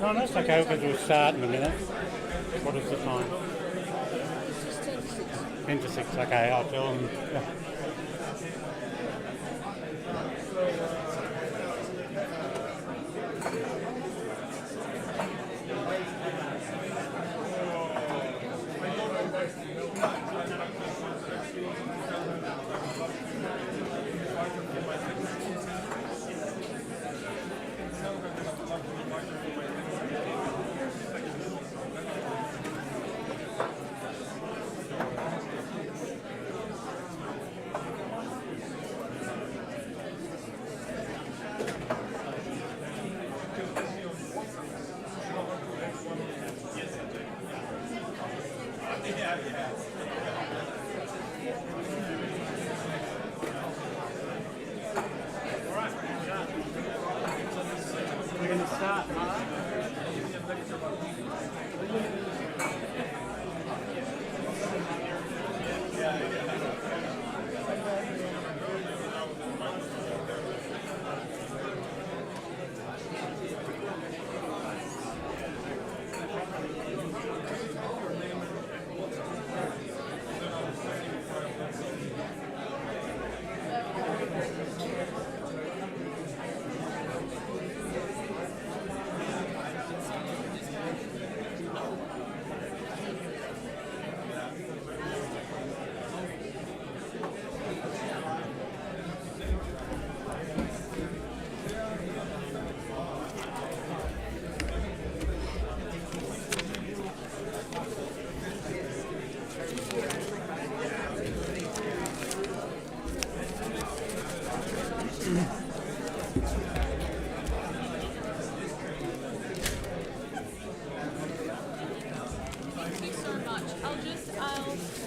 No, that's okay, because we'll start in a minute. What is the time? 10 to 6, okay, I'll tell them. Yeah. We're going to start, Mark.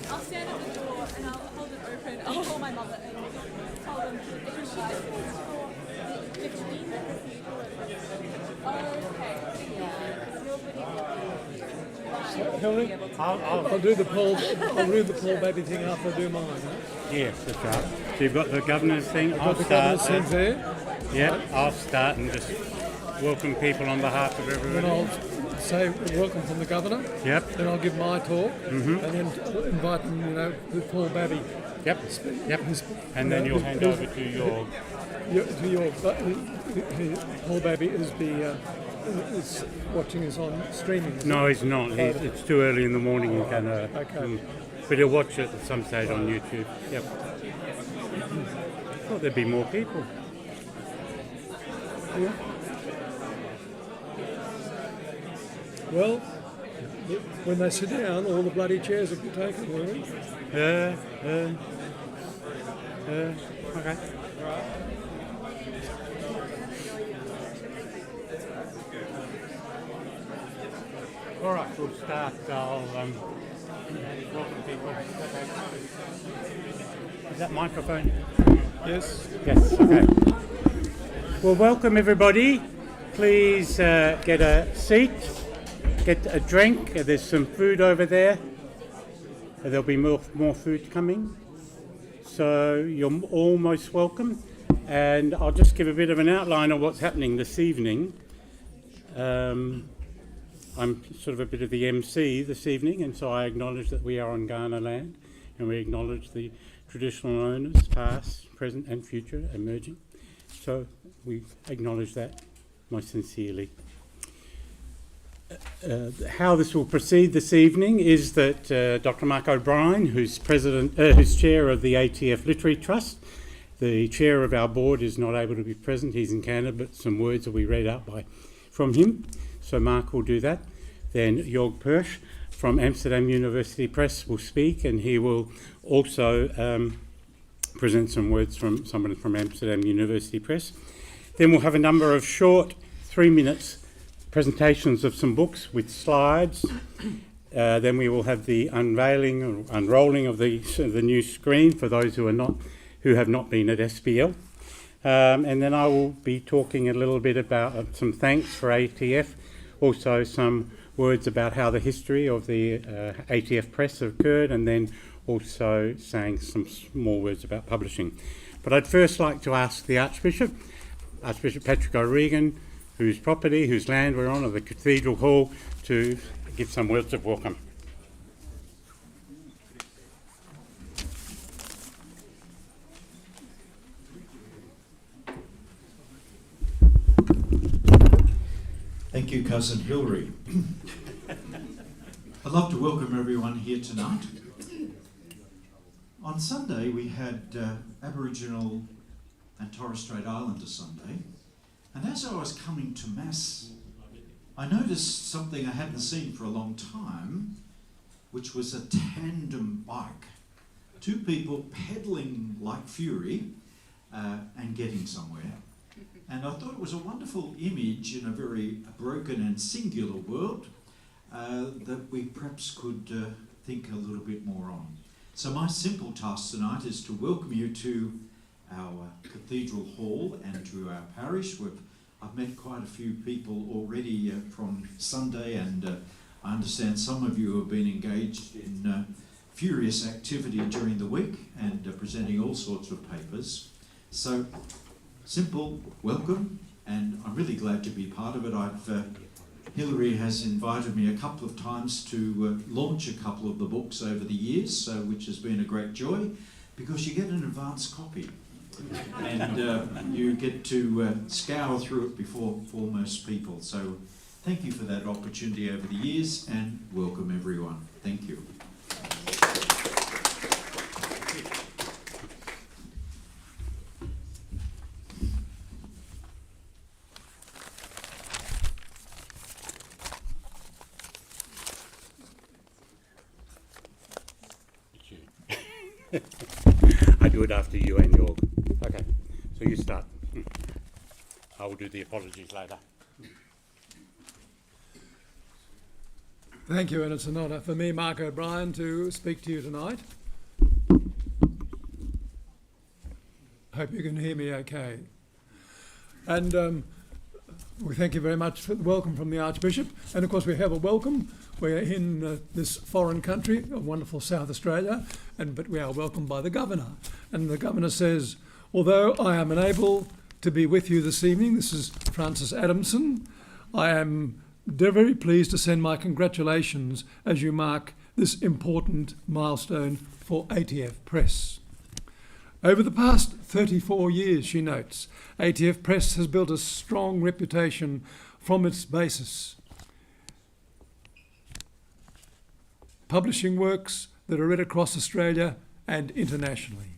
I'll stand at the door and I'll hold it open. I'll call my mother and tell them because she just needs for 15 minutes. Okay. So, Hillary, I'll do the poll. I'll read the poll baby thing after I do mine. Right? Yes, that's right. So you've got the governor's thing. Got the governor's thing there. Yeah, I'll start and just welcome people on behalf of everybody. Then I'll say welcome from the governor. Yep. Then I'll give my talk, and then invite them, with Paul Babby. Yep. Yep. And then you'll hand over to your Paul Babby is is watching us on streaming. No, he's not. It's too early in the morning. He can. Okay. But he'll watch it at some stage on YouTube. Yep. Thought there'd be more people. Yeah. Well, when they sit down, all the bloody chairs are taken, really. Okay. All right, we'll start. I'll welcome people. Is that microphone? Yes. Yes, okay. Well, welcome everybody. Please get a seat, get a drink. There's some food over there. There'll be more food coming. So you're all most welcome. And I'll just give a bit of an outline of what's happening this evening. I'm sort of a bit of the MC this evening, and so I acknowledge that we are on Kaurna land, and we acknowledge the traditional owners, past, present and future, emerging. So we acknowledge that most sincerely. How this will proceed this evening is that Dr. Mark O'Brien, who's chair of the ATF Literary Trust, the chair of our board, is not able to be present. He's in Canada, but some words will be read out from him. So Mark will do that. Then Jörg Persch from Amsterdam University Press will speak, and he will also present some words from someone from Amsterdam University Press. Then we'll have a number of short 3 minutes presentations of some books with slides. Then we will have the unveiling or unrolling of the new screen for those who have not been at SPL. And then I will be talking a little bit about some thanks for ATF, also some words about how the history of the ATF press occurred, and then also saying some more words about publishing. But I'd first like to ask the Archbishop, Archbishop Patrick O'Regan, whose property, whose land we're on, of the Cathedral Hall, to give some words of welcome. Thank you, Cousin Hilary. I'd love to welcome everyone here tonight. On Sunday, we had Aboriginal and Torres Strait Islander Sunday, and as I was coming to Mass, I noticed something I hadn't seen for a long time, which was a tandem bike. Two people pedalling like fury and getting somewhere. And I thought it was a wonderful image in a very broken and singular world that we perhaps could think a little bit more on. So my simple task tonight is to welcome you to our Cathedral Hall and to our parish. I've met quite a few people already from Sunday, and I understand some of you have been engaged in furious activity during the week and presenting all sorts of papers. So, simple welcome, and I'm really glad to be part of it. Hilary has invited me a couple of times to launch a couple of the books over the years, which has been a great joy, because you get an advance copy and you get to scour through it before most people. So thank you for that opportunity over the years, and welcome everyone. Thank you. I do it after you and York. Okay, so you start. I will do the apologies later. Thank you, and it's an honour for me, Mark O'Brien, to speak to you tonight. Hope you can hear me okay. And we thank you very much for the welcome from the Archbishop. And of course we have a welcome. We're in this foreign country of wonderful South Australia, but we are welcomed by the Governor. And the Governor says, although I am unable to be with you this evening, this is Francis Adamson, I am very pleased to send my congratulations as you mark this important milestone for ATF Press. Over the past 34 years, she notes, ATF Press has built a strong reputation from its basis, publishing works that are read across Australia and internationally.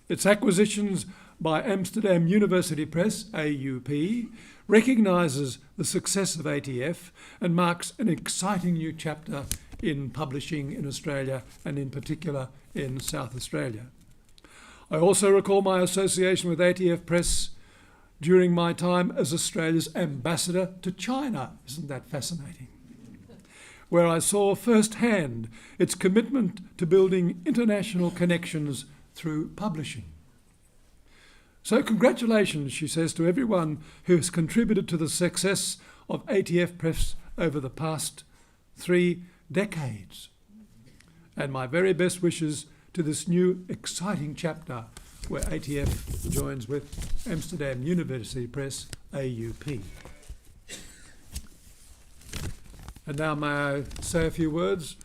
Its acquisitions by Amsterdam University Press, AUP, recognises the success of ATF and marks an exciting new chapter in publishing in Australia, and in particular in South Australia. I also recall my association with ATF Press during my time as Australia's ambassador to China. Isn't that fascinating? Where I saw firsthand its commitment to building international connections through publishing. So congratulations, she says, to everyone who has contributed to the success of ATF Press over the past 3 decades. And my very best wishes to this new exciting chapter where ATF joins with Amsterdam University Press, AUP. And now may I say a few words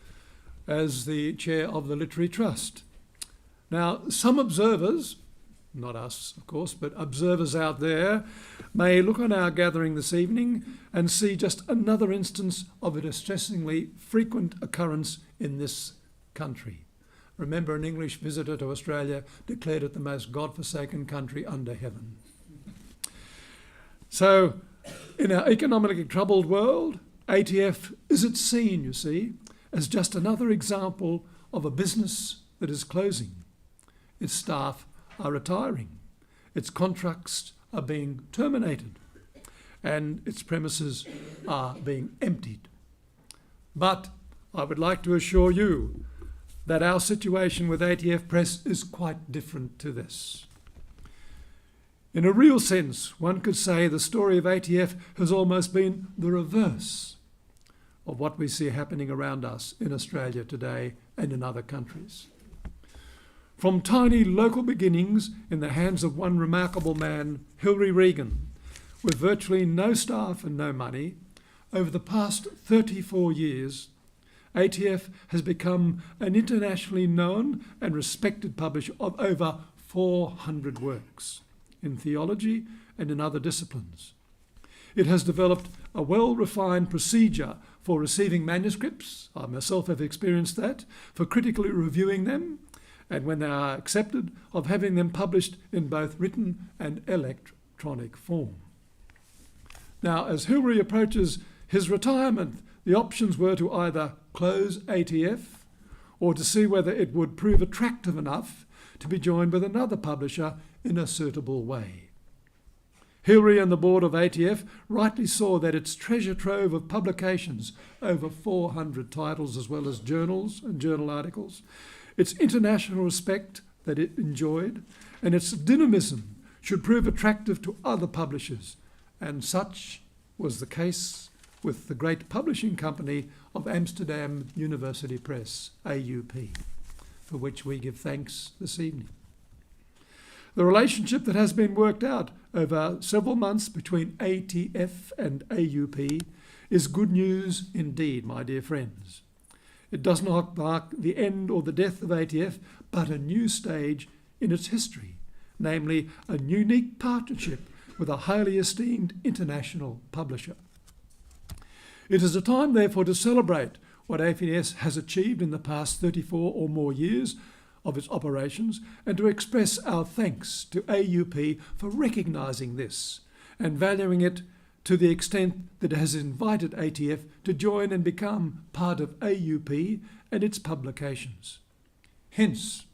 as the chair of the Literary Trust. Now, some observers, not us of course, but observers out there, may look on our gathering this evening and see just another instance of a distressingly frequent occurrence in this country. Remember, an English visitor to Australia declared it the most godforsaken country under heaven. So, in our economically troubled world, ATF isn't seen, you see, as just another example of a business that is closing. Its staff are retiring, its contracts are being terminated, and its premises are being emptied. But I would like to assure you that our situation with ATF Press is quite different to this. In a real sense, one could say the story of ATF has almost been the reverse of what we see happening around us in Australia today and in other countries. From tiny local beginnings in the hands of one remarkable man, Hilary Regan, with virtually no staff and no money, over the past 34 years, ATF has become an internationally known and respected publisher of over 400 works in theology and in other disciplines. It has developed a well-refined procedure for receiving manuscripts, I myself have experienced that, for critically reviewing them, and when they are accepted, of having them published in both written and electronic form. Now, as Hilary approaches his retirement, the options were to either close ATF or to see whether it would prove attractive enough to be joined with another publisher in a suitable way. Hilary and the board of ATF rightly saw that its treasure trove of publications, over 400 titles as well as journals and journal articles, its international respect that it enjoyed, and its dynamism should prove attractive to other publishers, and such was the case with the great publishing company of Amsterdam University Press, AUP, for which we give thanks this evening. The relationship that has been worked out over several months between ATF and AUP is good news indeed, my dear friends. It does not mark the end or the death of ATF, but a new stage in its history, namely a unique partnership with a highly esteemed international publisher. It is a time, therefore, to celebrate what AFNS has achieved in the past 34 or more years of its operations, and to express our thanks to AUP for recognising this and valuing it to the extent that it has invited ATF to join and become part of AUP and its publications. Hence,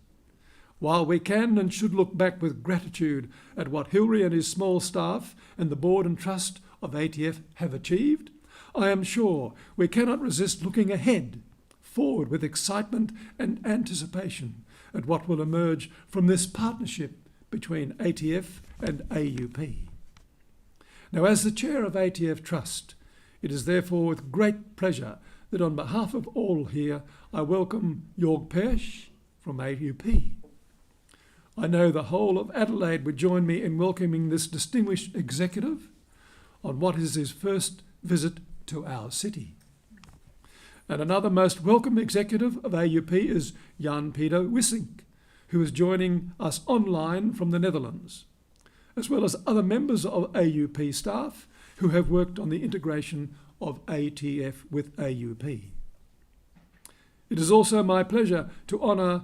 while we can and should look back with gratitude at what Hilary and his small staff and the board and trust of ATF have achieved, I am sure we cannot resist looking ahead, forward with excitement and anticipation at what will emerge from this partnership between ATF and AUP. Now, as the chair of ATF Trust, it is therefore with great pleasure that on behalf of all here, I welcome Jorg Persch from AUP. I know the whole of Adelaide would join me in welcoming this distinguished executive on what is his first visit to our city. And another most welcome executive of AUP is Jan-Peter Wissink, who is joining us online from the Netherlands, as well as other members of AUP staff who have worked on the integration of ATF with AUP. It is also my pleasure to honour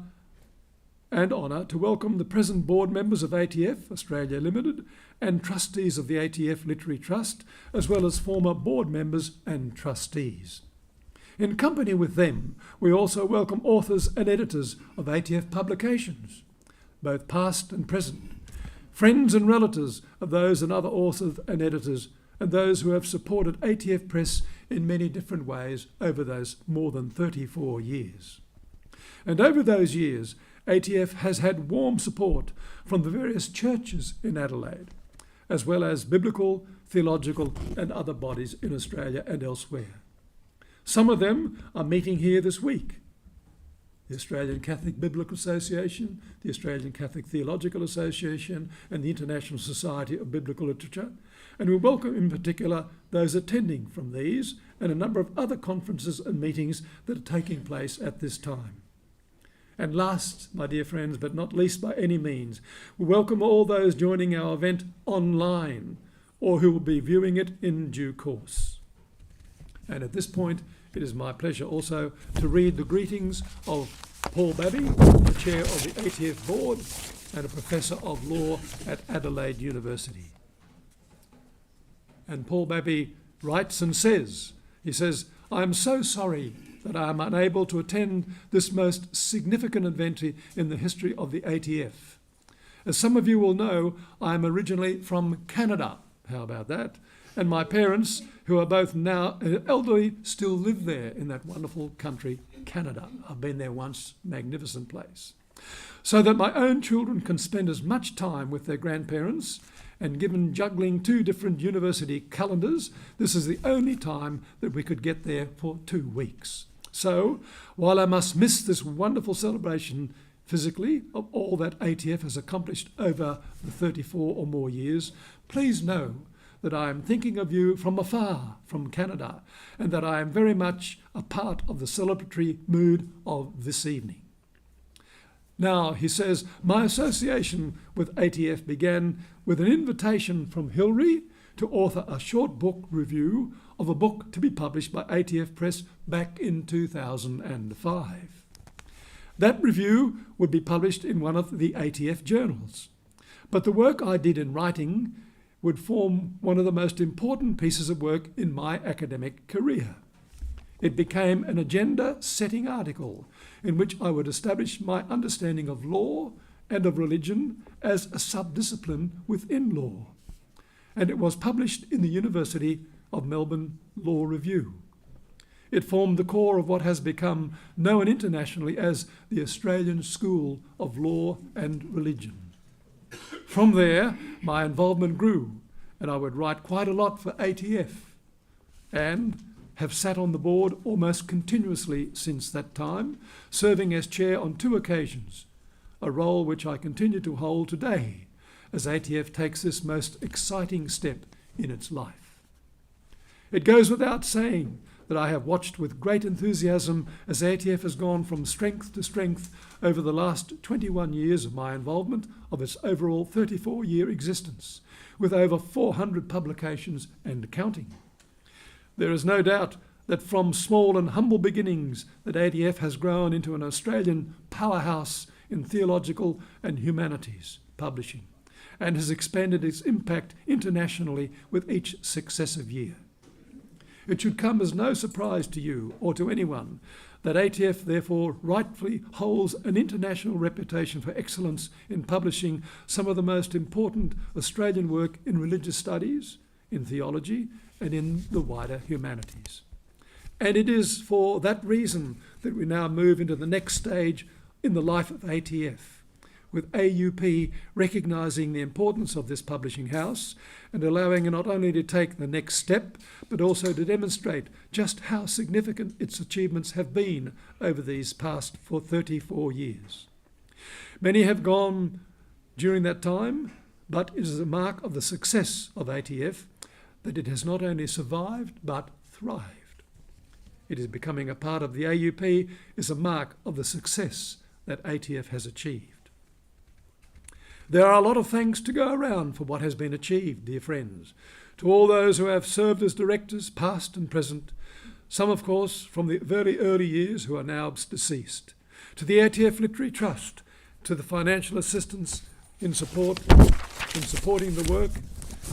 to welcome the present board members of ATF Australia Limited and trustees of the ATF Literary Trust, as well as former board members and trustees. In company with them, we also welcome authors and editors of ATF publications, both past and present, friends and relatives of those and other authors and editors, and those who have supported ATF Press in many different ways over those more than 34 years. And over those years, ATF has had warm support from the various churches in Adelaide, as well as biblical, theological and other bodies in Australia and elsewhere. Some of them are meeting here this week. The Australian Catholic Biblical Association, the Australian Catholic Theological Association and the International Society of Biblical Literature, and we welcome in particular those attending from these and a number of other conferences and meetings that are taking place at this time. And last, my dear friends, but not least by any means, we welcome all those joining our event online or who will be viewing it in due course. And at this point, it is my pleasure also to read the greetings of Paul Babby, the chair of the ATF board and a professor of law at Adelaide University. And Paul Babby writes and says, I am so sorry that I am unable to attend this most significant event in the history of the ATF. As some of you will know, I am originally from Canada. How about that? And my parents, who are both now elderly, still live there in that wonderful country, Canada. I've been there once, magnificent place. So that my own children can spend as much time with their grandparents, and given juggling 2 different university calendars, this is the only time that we could get there for 2 weeks. So, while I must miss this wonderful celebration physically of all that ATF has accomplished over the 34 or more years, please know that I am thinking of you from afar, from Canada, and that I am very much a part of the celebratory mood of this evening. Now, he says, my association with ATF began with an invitation from Hilary to author a short book review of a book to be published by ATF Press back in 2005. That review would be published in one of the ATF journals. But the work I did in writing would form one of the most important pieces of work in my academic career. It became an agenda-setting article in which I would establish my understanding of law and of religion as a subdiscipline within law. And it was published in the University of Melbourne Law Review. It formed the core of what has become known internationally as the Australian School of Law and Religion. From there, my involvement grew, and I would write quite a lot for ATF, and have sat on the board almost continuously since that time, serving as chair on 2 occasions, a role which I continue to hold today as ATF takes this most exciting step in its life. It goes without saying that I have watched with great enthusiasm as ATF has gone from strength to strength over the last 21 years of my involvement of its overall 34-year existence, with over 400 publications and counting. There is no doubt that from small and humble beginnings that ATF has grown into an Australian powerhouse in theological and humanities publishing, and has expanded its impact internationally with each successive year. It should come as no surprise to you or to anyone that ATF therefore rightfully holds an international reputation for excellence in publishing some of the most important Australian work in religious studies, in theology, and in the wider humanities. And it is for that reason that we now move into the next stage in the life of ATF, with AUP recognising the importance of this publishing house and allowing it not only to take the next step, but also to demonstrate just how significant its achievements have been over these past 34 years. Many have gone during that time, but it is a mark of the success of ATF that it has not only survived, but thrived. It is becoming a part of the AUP is a mark of the success that ATF has achieved. There are a lot of thanks to go around for what has been achieved, dear friends, to all those who have served as directors, past and present, some, of course, from the very early years who are now deceased, to the ATF Literary Trust, to the financial assistance in supporting the work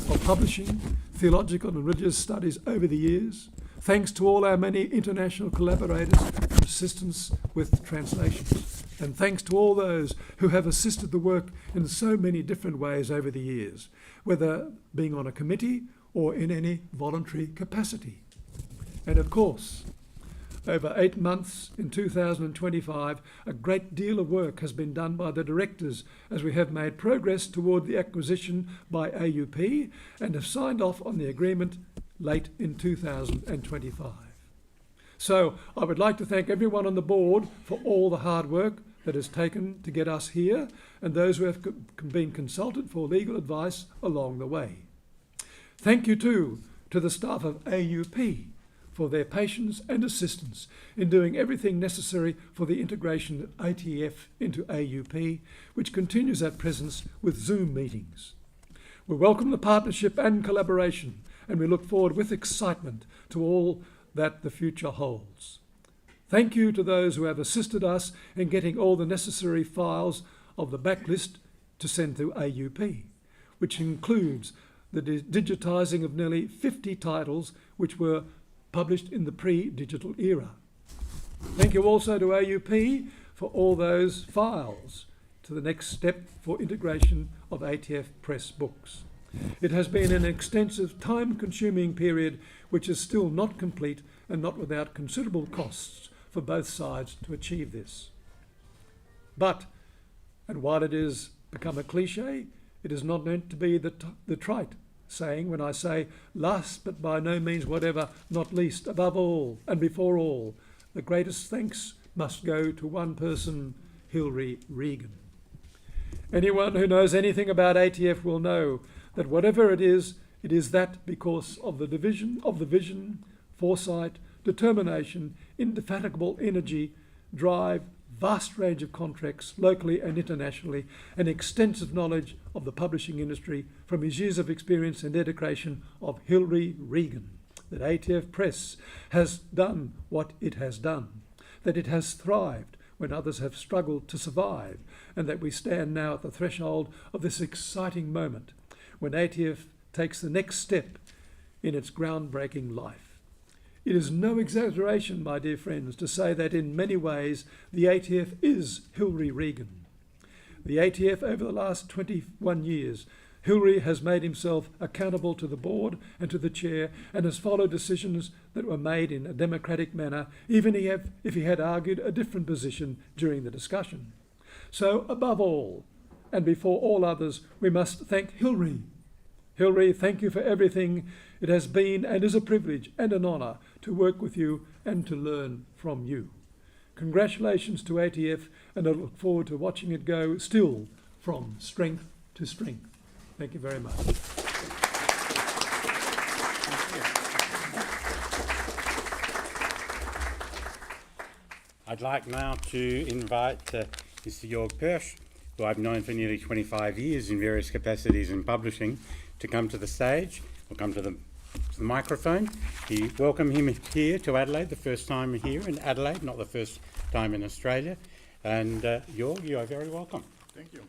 of publishing theological and religious studies over the years, thanks to all our many international collaborators for assistance with translations, and thanks to all those who have assisted the work in so many different ways over the years, whether being on a committee or in any voluntary capacity. And of course, over 8 months in 2025, a great deal of work has been done by the directors as we have made progress toward the acquisition by AUP and have signed off on the agreement late in 2025. So I would like to thank everyone on the board for all the hard work that has taken to get us here and those who have been consulted for legal advice along the way. Thank you too to the staff of AUP for their patience and assistance in doing everything necessary for the integration of ATF into AUP, which continues at present with Zoom meetings. We welcome the partnership and collaboration, and we look forward with excitement to all that the future holds. Thank you to those who have assisted us in getting all the necessary files of the backlist to send to AUP, which includes the digitising of nearly 50 titles which were published in the pre-digital era. Thank you also to AUP for all those files to the next step for integration of ATF Press books. It has been an extensive, time-consuming period which is still not complete and not without considerable costs for both sides to achieve this. But, and while it is become a cliche, it is not meant to be the trite saying when I say, last but by no means whatever, not least, above all and before all, the greatest thanks must go to one person, Hillary Regan. Anyone who knows anything about ATF will know that whatever it is that because of the vision, foresight, determination, indefatigable energy, drive, vast range of contracts locally and internationally, and extensive knowledge of the publishing industry from his years of experience and dedication of Hillary Regan, that ATF Press has done what it has done, that it has thrived when others have struggled to survive, and that we stand now at the threshold of this exciting moment when ATF takes the next step in its groundbreaking life. It is no exaggeration, my dear friends, to say that in many ways the ATF is Hillary Regan. The ATF over the last 21 years, Hillary has made himself accountable to the board and to the chair and has followed decisions that were made in a democratic manner, even if he had argued a different position during the discussion. So above all, and before all others, we must thank Hillary. Hillary, thank you for everything. It has been and is a privilege and an honour to work with you and to learn from you. Congratulations to ATF, and I look forward to watching it go still from strength to strength. Thank you very much. I'd like now to invite Mr. Jörg Persch, who I've known for nearly 25 years in various capacities in publishing, to come to the stage, or come to the microphone. We welcome him here to Adelaide, the first time here in Adelaide, not the first time in Australia. And Jörg, you are very welcome. Thank you.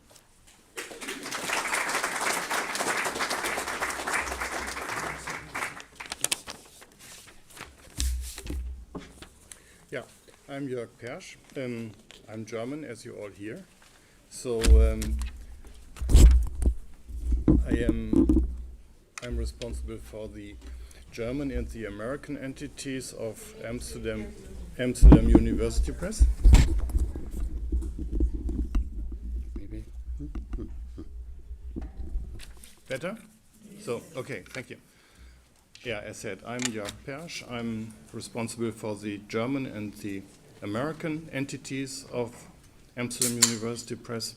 Yeah, I'm Jörg Persch. I'm German, as you all hear. So I'm responsible for the German and the American entities of Amsterdam University Press. Maybe. Better? So, okay, thank you. Yeah, as said, I'm Jörg Persch. I'm responsible for the German and the American entities of Amsterdam University Press,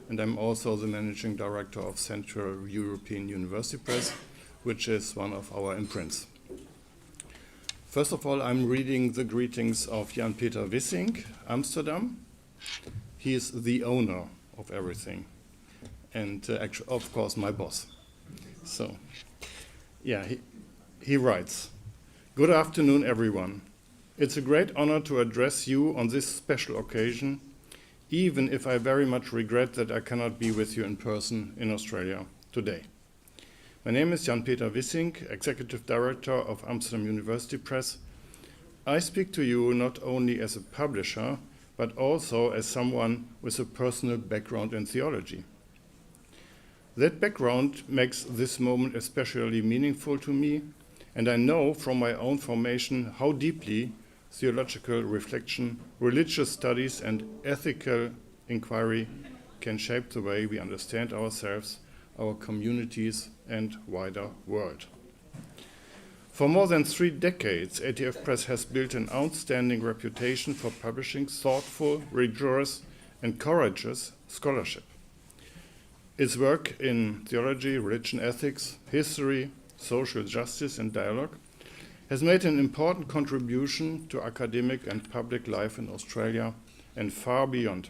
and I'm also the managing director of Central European University Press, which is one of our imprints. First of all, I'm reading the greetings of Jan-Peter Wissink, Amsterdam. He is the owner of everything, and actually, of course, my boss. So, yeah, he writes, "Good afternoon, everyone. It's a great honor to address you on this special occasion, even if I very much regret that I cannot be with you in person in Australia today. My name is Jan-Peter Wissink, Executive Director of Amsterdam University Press. I speak to you not only as a publisher, but also as someone with a personal background in theology. That background makes this moment especially meaningful to me, and I know from my own formation how deeply theological reflection, religious studies, and ethical inquiry can shape the way we understand ourselves, our communities, and wider world. For more than 3 decades, ATF Press has built an outstanding reputation for publishing thoughtful, rigorous, and courageous scholarship. Its work in theology, religion, ethics, history, social justice, and dialogue has made an important contribution to academic and public life in Australia and far beyond.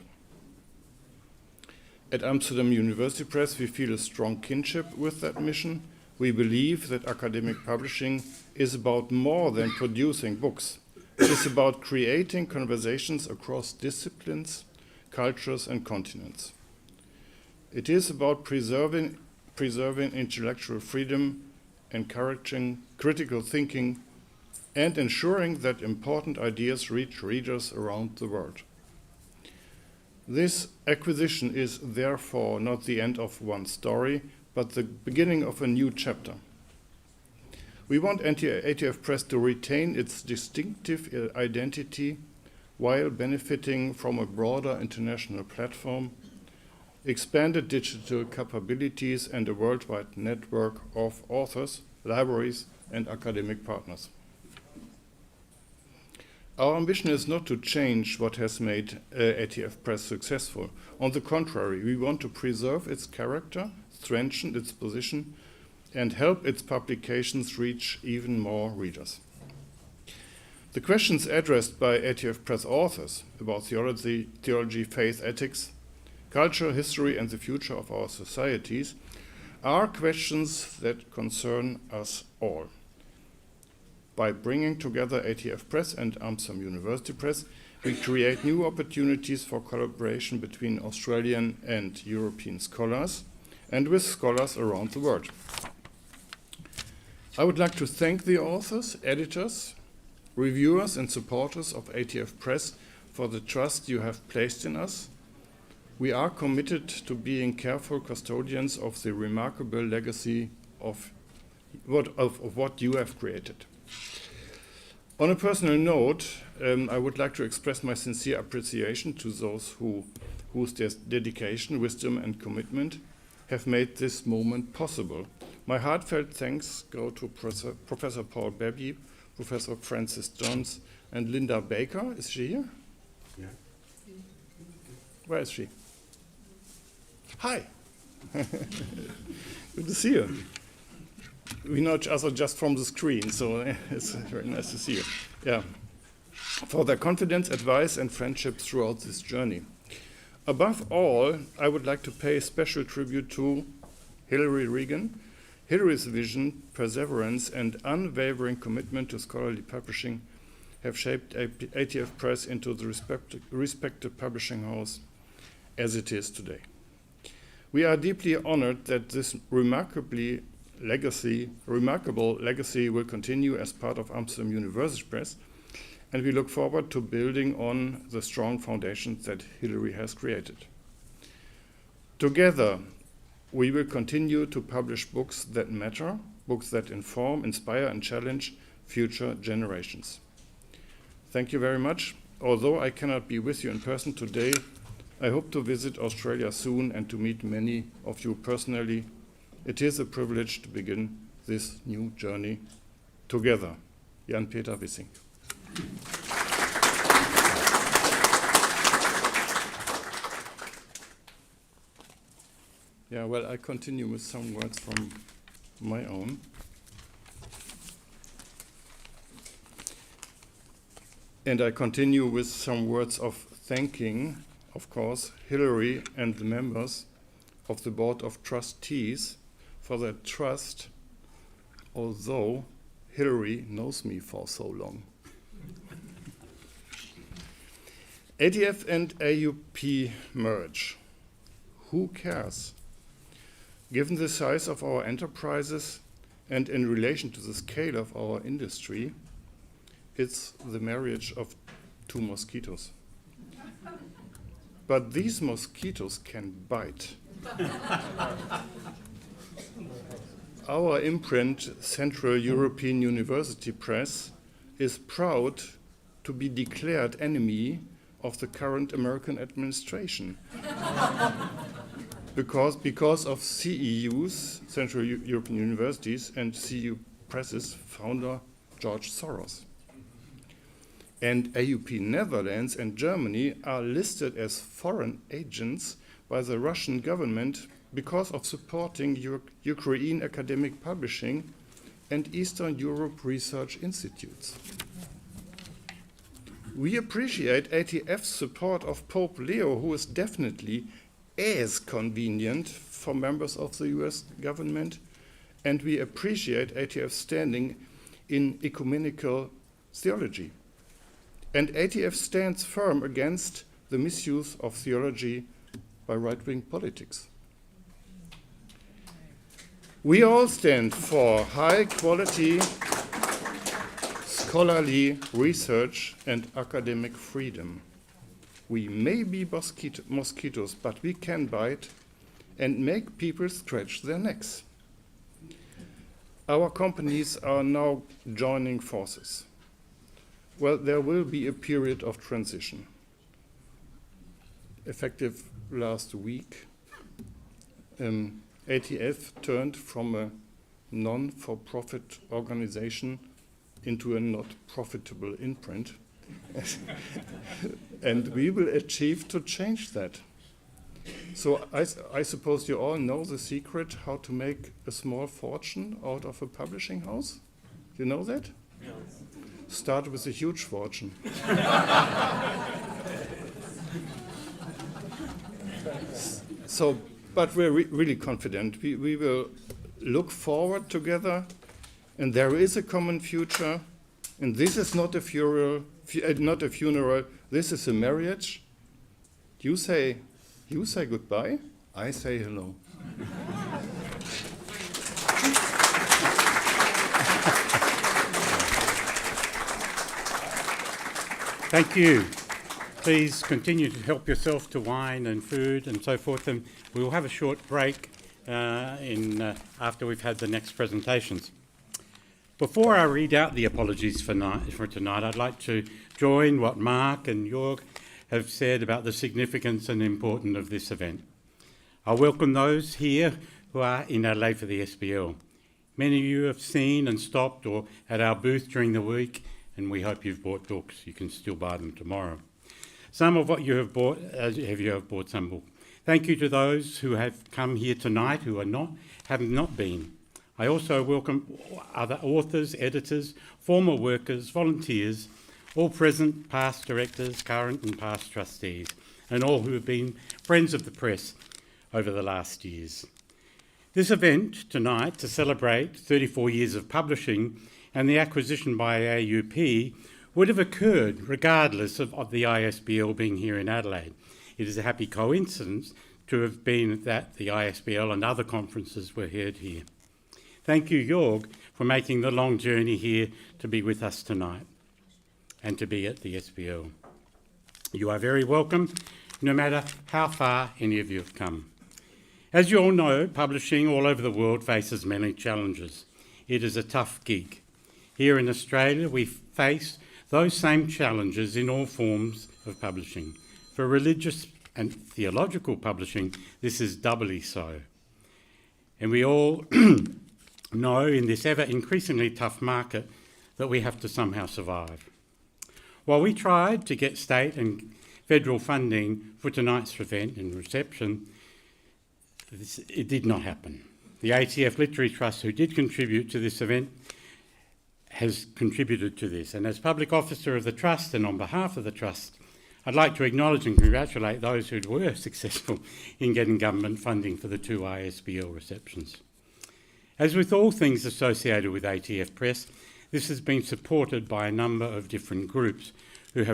At Amsterdam University Press, we feel a strong kinship with that mission. We believe that academic publishing is about more than producing books. It is about creating conversations across disciplines, cultures, and continents. It is about preserving intellectual freedom, encouraging critical thinking, and ensuring that important ideas reach readers around the world. This acquisition is therefore not the end of one story, but the beginning of a new chapter. We want ATF Press to retain its distinctive identity while benefiting from a broader international platform, expanded digital capabilities, and a worldwide network of authors, libraries, and academic partners. Our ambition is not to change what has made ATF Press successful. On the contrary, we want to preserve its character, strengthen its position, and help its publications reach even more readers. The questions addressed by ATF Press authors about theology, faith, ethics, culture, history, and the future of our societies are questions that concern us all. By bringing together ATF Press and Amsterdam University Press, we create new opportunities for collaboration between Australian and European scholars and with scholars around the world. I would like to thank the authors, editors, reviewers, and supporters of ATF Press for the trust you have placed in us. We are committed to being careful custodians of the remarkable legacy of what you have created. On a personal note, I would like to express my sincere appreciation to those whose dedication, wisdom, and commitment have made this moment possible. My heartfelt thanks go to Professor Paul Bebby, Professor Francis Johns, and Linda Baker. Is she here? Yeah. Where is she? Hi. Good to see you. We know each other just from the screen, so it's very nice to see you. Yeah. For their confidence, advice, and friendship throughout this journey. Above all, I would like to pay special tribute to Hilary Regan. Hilary's vision, perseverance, and unwavering commitment to scholarly publishing have shaped ATF Press into the respected publishing house as it is today. We are deeply honored that this remarkable legacy will continue as part of Amsterdam University Press, and we look forward to building on the strong foundations that Hilary has created. Together, we will continue to publish books that matter, books that inform, inspire, and challenge future generations. Thank you very much. Although I cannot be with you in person today, I hope to visit Australia soon and to meet many of you personally. It is a privilege to begin this new journey together. Jan-Peter Wissing. Yeah, well, I continue with some words from my own. And I continue with some words of thanking, of course, Hilary and the members of the Board of Trustees for their trust, although Hilary knows me for so long. ATF and AUP merge. Who cares? Given the size of our enterprises and in relation to the scale of our industry, it's the marriage of two mosquitoes. But these mosquitoes can bite. Our imprint, Central European University Press, is proud to be declared enemy of the current American administration. because of CEU's, Central European Universities, and CEU Press's founder, George Soros. And AUP Netherlands and Germany are listed as foreign agents by the Russian government because of supporting Ukraine academic publishing and Eastern Europe research institutes. We appreciate ATF's support of Pope Leo, who is definitely as convenient for members of the US government, and we appreciate ATF's standing in ecumenical theology. And ATF stands firm against the misuse of theology by right-wing politics. We all stand for high-quality scholarly research and academic freedom. We may be mosquitoes, but we can bite and make people scratch their necks. Our companies are now joining forces. Well, there will be a period of transition. Effective last week, ATF turned from a non-for-profit organization into a not profitable imprint, And we will achieve to change that. So I suppose you all know the secret how to make a small fortune out of a publishing house? You know that? No. Start with a huge fortune. So, but we're really confident. We will look forward together, and there is a common future. And this is not a funeral. This is a marriage. You say goodbye. I say hello. Thank you. Please continue to help yourself to wine and food and so forth, and we will have a short break after we've had the next presentations. Before I read out the apologies for tonight, I'd like to join what Mark and Jörg have said about the significance and importance of this event. I welcome those here who are in Adelaide for the SBL. Many of you have seen and stopped or at our booth during the week, and we hope you've bought books. You can still buy them tomorrow. Some of what you have bought, you have bought some books. Thank you to those who have come here tonight who have not been. I also welcome other authors, editors, former workers, volunteers, all present, past directors, current and past trustees, and all who have been friends of the press over the last years. This event tonight to celebrate 34 years of publishing and the acquisition by AUP would have occurred regardless of the ISBL being here in Adelaide. It is a happy coincidence to have been that the ISBL and other conferences were held here. Thank you, Jörg, for making the long journey here to be with us tonight and to be at the SBL. You are very welcome, no matter how far any of you have come. As you all know, publishing all over the world faces many challenges. It is a tough gig. Here in Australia, we face those same challenges in all forms of publishing. For religious and theological publishing, this is doubly so. And we all know in this ever increasingly tough market that we have to somehow survive. While we tried to get state and federal funding for tonight's event and reception, it did not happen. The ATF Literary Trust, who did contribute to this event, has contributed to this. And as public officer of the Trust and on behalf of the Trust, I'd like to acknowledge and congratulate those who were successful in getting government funding for the 2 ISBL receptions. As with all things associated with ATF Press, this has been supported by a number of different groups who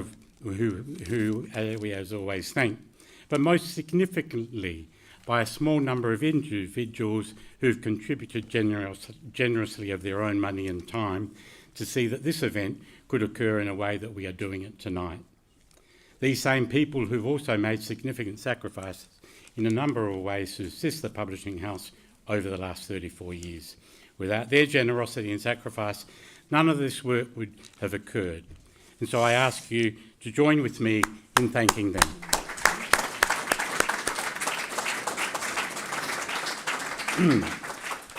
we as always thank, but most significantly by a small number of individuals who've contributed generously of their own money and time to see that this event could occur in a way that we are doing it tonight. These same people who've also made significant sacrifices in a number of ways to assist the publishing house over the last 34 years. Without their generosity and sacrifice, none of this work would have occurred. And so I ask you to join with me in thanking them.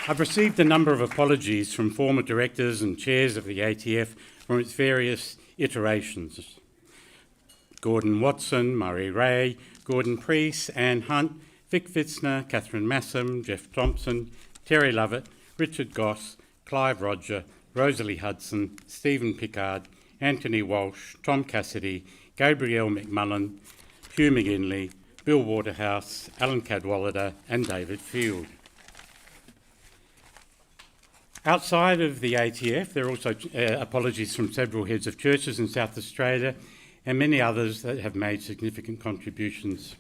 I've received a number of apologies from former directors and chairs of the ATF from its various iterations. Gordon Watson, Murray Ray, Gordon Priest, Anne Hunt, Vic Fitzner, Catherine Massam, Jeff Thompson, Terry Lovett, Richard Goss, Clive Roger, Rosalie Hudson, Stephen Pickard, Anthony Walsh, Tom Cassidy, Gabrielle McMullen, Hugh McGinley, Bill Waterhouse, Alan Cadwallader and David Field. Outside of the ATF, there are also apologies from several heads of churches in South Australia and many others that have made significant contributions.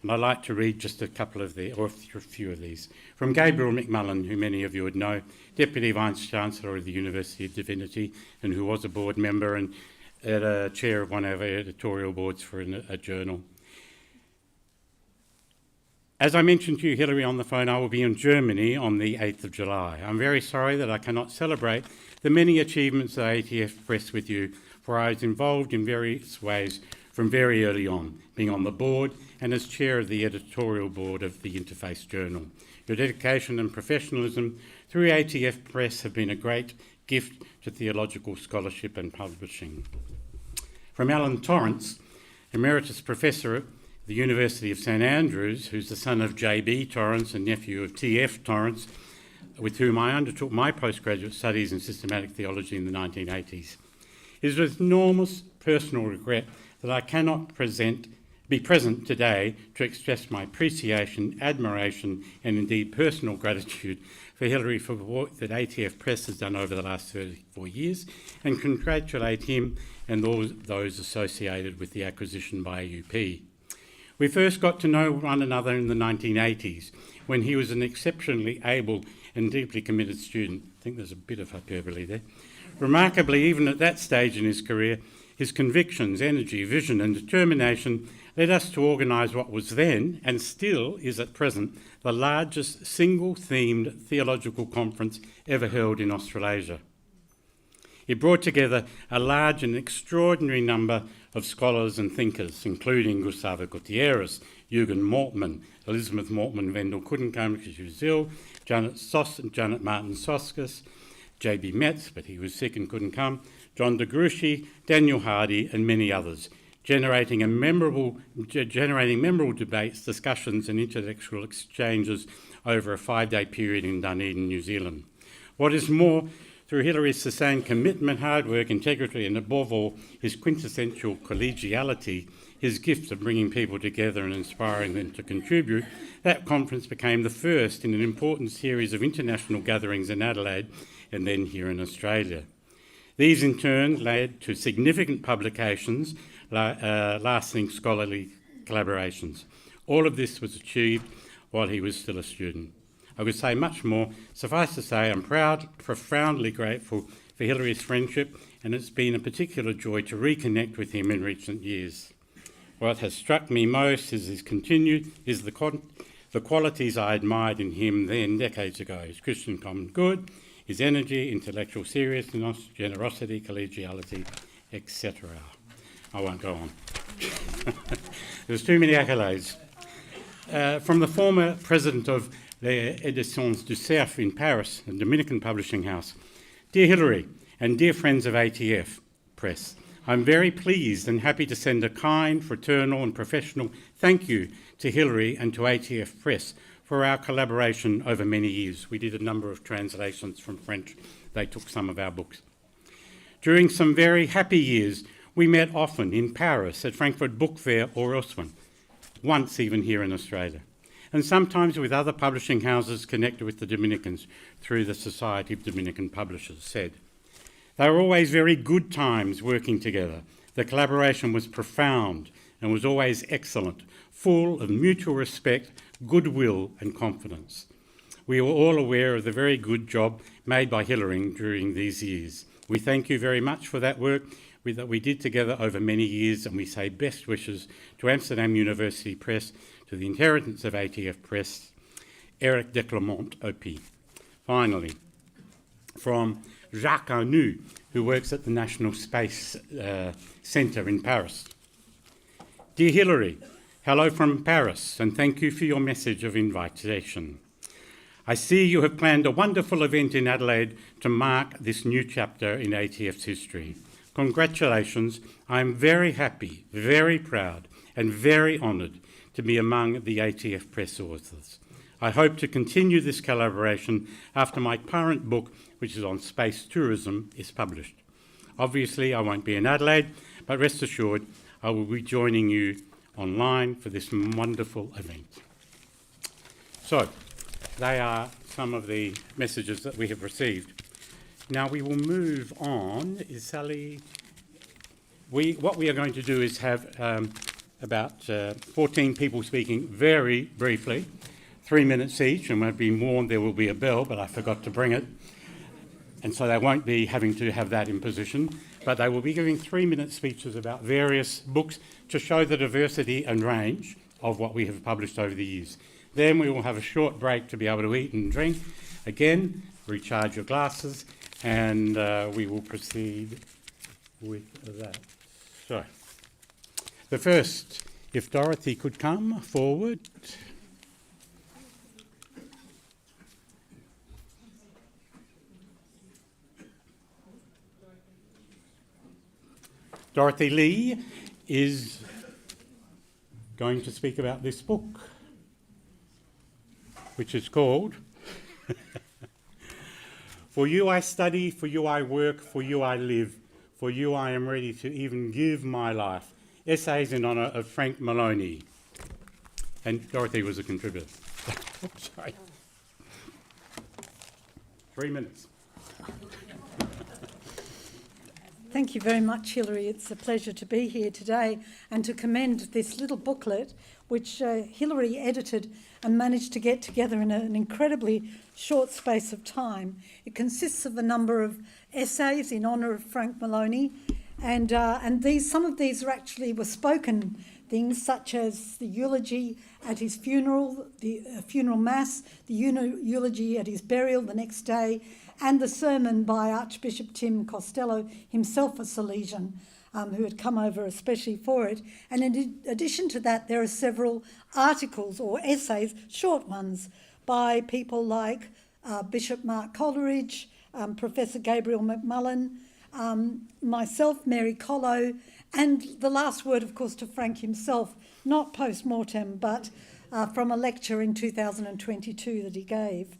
And I'd like to read just a few of these. From Gabriel McMullen, who many of you would know, Deputy Vice-Chancellor of the University of Divinity and who was a board member and chair of one of our editorial boards for a journal. As I mentioned to you, Hilary, on the phone, I will be in Germany on the 8th of July. I'm very sorry that I cannot celebrate the many achievements of ATF Press with you, for I was involved in various ways from very early on, being on the board and as chair of the editorial board of the Interface Journal. Your dedication and professionalism through ATF Press have been a great gift to theological scholarship and publishing. From Alan Torrance, Emeritus Professor at the University of St Andrews, who's the son of J.B. Torrance and nephew of T.F. Torrance, with whom I undertook my postgraduate studies in systematic theology in the 1980s. It is with enormous personal regret that I cannot be present today to express my appreciation, admiration, and indeed personal gratitude for Hilary for the work that ATF Press has done over the last 34 years, and congratulate him and all those associated with the acquisition by AUP. We first got to know one another in the 1980s, when he was an exceptionally able and deeply committed student. I think there's a bit of hyperbole there. Remarkably, even at that stage in his career, his convictions, energy, vision and determination led us to organise what was then, and still is at present, the largest single-themed theological conference ever held in Australasia. It brought together a large and extraordinary number of scholars and thinkers, including Gustavo Gutierrez, Jürgen Moltmann, Elizabeth Moltmann Wendell couldn't come because she was ill, Janet Martin Soskis, J.B. Metz, but he was sick and couldn't come, John de Gruchy, Daniel Hardy and many others, generating memorable debates, discussions and intellectual exchanges over a 5-day period in Dunedin, New Zealand. What is more, through Hilary's sustained commitment, hard work, integrity and above all his quintessential collegiality, his gift of bringing people together and inspiring them to contribute, that conference became the first in an important series of international gatherings in Adelaide and then here in Australia. These in turn led to significant publications, lasting scholarly collaborations. All of this was achieved while he was still a student. I could say much more. Suffice to say, I'm profoundly grateful for Hilary's friendship, and it's been a particular joy to reconnect with him in recent years. What has struck me most is the qualities I admired in him then, decades ago: his Christian common good, his energy, intellectual seriousness, generosity, collegiality, etc. I won't go on. There's too many accolades. From the former president of Les Éditions du Cerf in Paris, a Dominican publishing house. Dear Hilary and dear friends of ATF Press, I'm very pleased and happy to send a kind, fraternal and professional thank you to Hilary and to ATF Press for our collaboration over many years. We did a number of translations from French. They took some of our books. During some very happy years, we met often in Paris, at Frankfurt Book Fair or elsewhere, once even here in Australia, and sometimes with other publishing houses connected with the Dominicans through the Society of Dominican Publishers, said. They were always very good times working together. The collaboration was profound and was always excellent, full of mutual respect, goodwill and confidence. We were all aware of the very good job made by Hilary during these years. We thank you very much for that work that we did together over many years, and we say best wishes to Amsterdam University Press, to the inheritance of ATF Press, Eric de Clement, OP. Finally, from Jacques Arnoux, who works at the National Space Centre in Paris. Dear Hilary, hello from Paris, and thank you for your message of invitation. I see you have planned a wonderful event in Adelaide to mark this new chapter in ATF's history. Congratulations. I am very happy, very proud, and very honoured to be among the ATF Press authors. I hope to continue this collaboration after my current book, which is on space tourism, is published. Obviously, I won't be in Adelaide, but rest assured, I will be joining you online for this wonderful event. So, they are some of the messages that we have received. Now we will move on. Is Sally? What we are going to do is have about 14 people speaking very briefly, 3 minutes each, and we've been warned there will be a bell, but I forgot to bring it. And so they won't be having to have that in position, but they will be giving 3-minute speeches about various books to show the diversity and range of what we have published over the years. Then we will have a short break to be able to eat and drink. Again, recharge your glasses, and we will proceed with that. So, the first, if Dorothy could come forward. Dorothy Lee is going to speak about this book, which is called For You I Study, For You I Work, For You I Live, For You I Am Ready to Even Give My Life. Essays in honour of Frank Maloney. And Dorothy was a contributor. Oops, sorry. 3 minutes. Thank you very much, Hilary. It's a pleasure to be here today and to commend this little booklet which Hilary edited and managed to get together in an incredibly short space of time. It consists of a number of essays in honour of Frank Maloney, and some of these were spoken things, such as the eulogy at his funeral, the funeral mass, the eulogy at his burial the next day, and the sermon by Archbishop Tim Costello, himself a Salesian, who had come over especially for it. And in addition to that, there are several articles or essays, short ones, by people like Bishop Mark Coleridge, Professor Gabriel McMullen, myself, Mary Collo, and the last word, of course, to Frank himself, not post-mortem, but from a lecture in 2022 that he gave.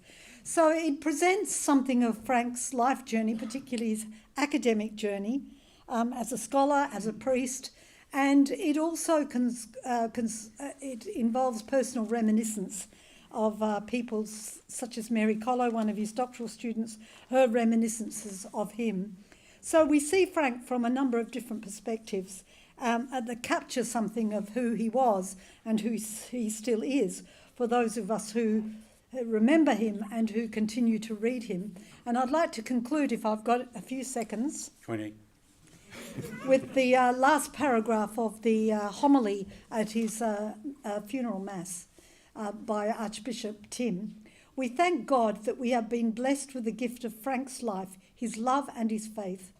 So it presents something of Frank's life journey, particularly his academic journey, as a scholar, as a priest, and it also it involves personal reminiscence of people such as Mary Collo, one of his doctoral students, her reminiscences of him. So we see Frank from a number of different perspectives that capture something of who he was and who he still is for those of us who remember him and who continue to read him. And I'd like to conclude, if I've got a few seconds, 20. with the last paragraph of the homily at his funeral mass by Archbishop Tim. We thank God that we have been blessed with the gift of Frank's life, his love and his faith.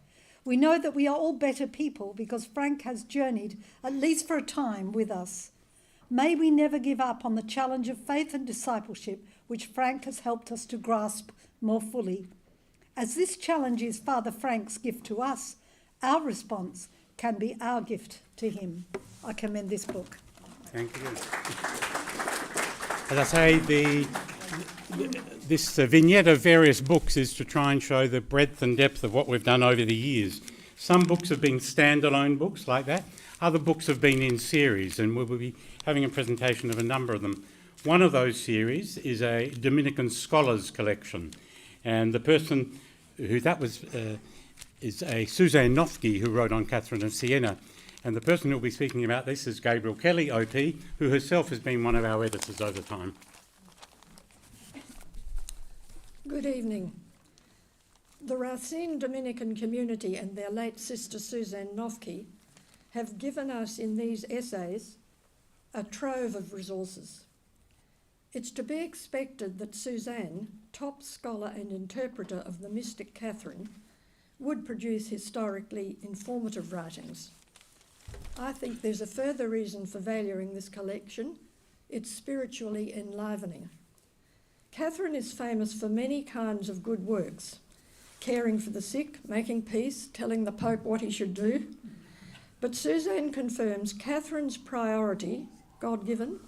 We know that we are all better people because Frank has journeyed, at least for a time, with us. May we never give up on the challenge of faith and discipleship which Frank has helped us to grasp more fully. As this challenge is Father Frank's gift to us, our response can be our gift to him. I commend this book. Thank you. As I say, this vignette of various books is to try and show the breadth and depth of what we've done over the years. Some books have been standalone books like that. Other books have been in series, and we'll be having a presentation of a number of them. One of those series is a Dominican scholars collection, and the person who that was is a Suzanne Noffke, who wrote on Catherine of Siena. And the person who will be speaking about this is Gabriel Kelly, OP, who herself has been one of our editors over time. Good evening. The Racine Dominican community and their late sister Suzanne Noffke have given us in these essays a trove of resources. It's to be expected that Suzanne, top scholar and interpreter of the mystic Catherine, would produce historically informative writings. I think there's a further reason for valuing this collection. It's spiritually enlivening. Catherine is famous for many kinds of good works, caring for the sick, making peace, telling the Pope what he should do. But Suzanne confirms Catherine's priority, God-given,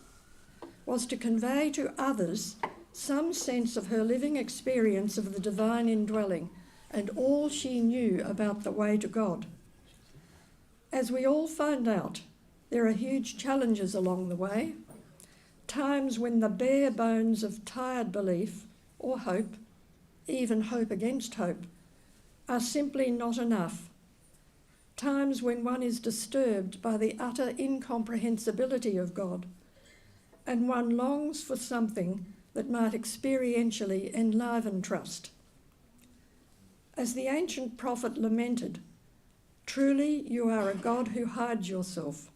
was to convey to others some sense of her living experience of the divine indwelling and all she knew about the way to God. As we all find out, there are huge challenges along the way, times when the bare bones of tired belief or hope, even hope against hope, are simply not enough. Times when one is disturbed by the utter incomprehensibility of God, and one longs for something that might experientially enliven trust. As the ancient prophet lamented, "Truly you are a God who hides yourself."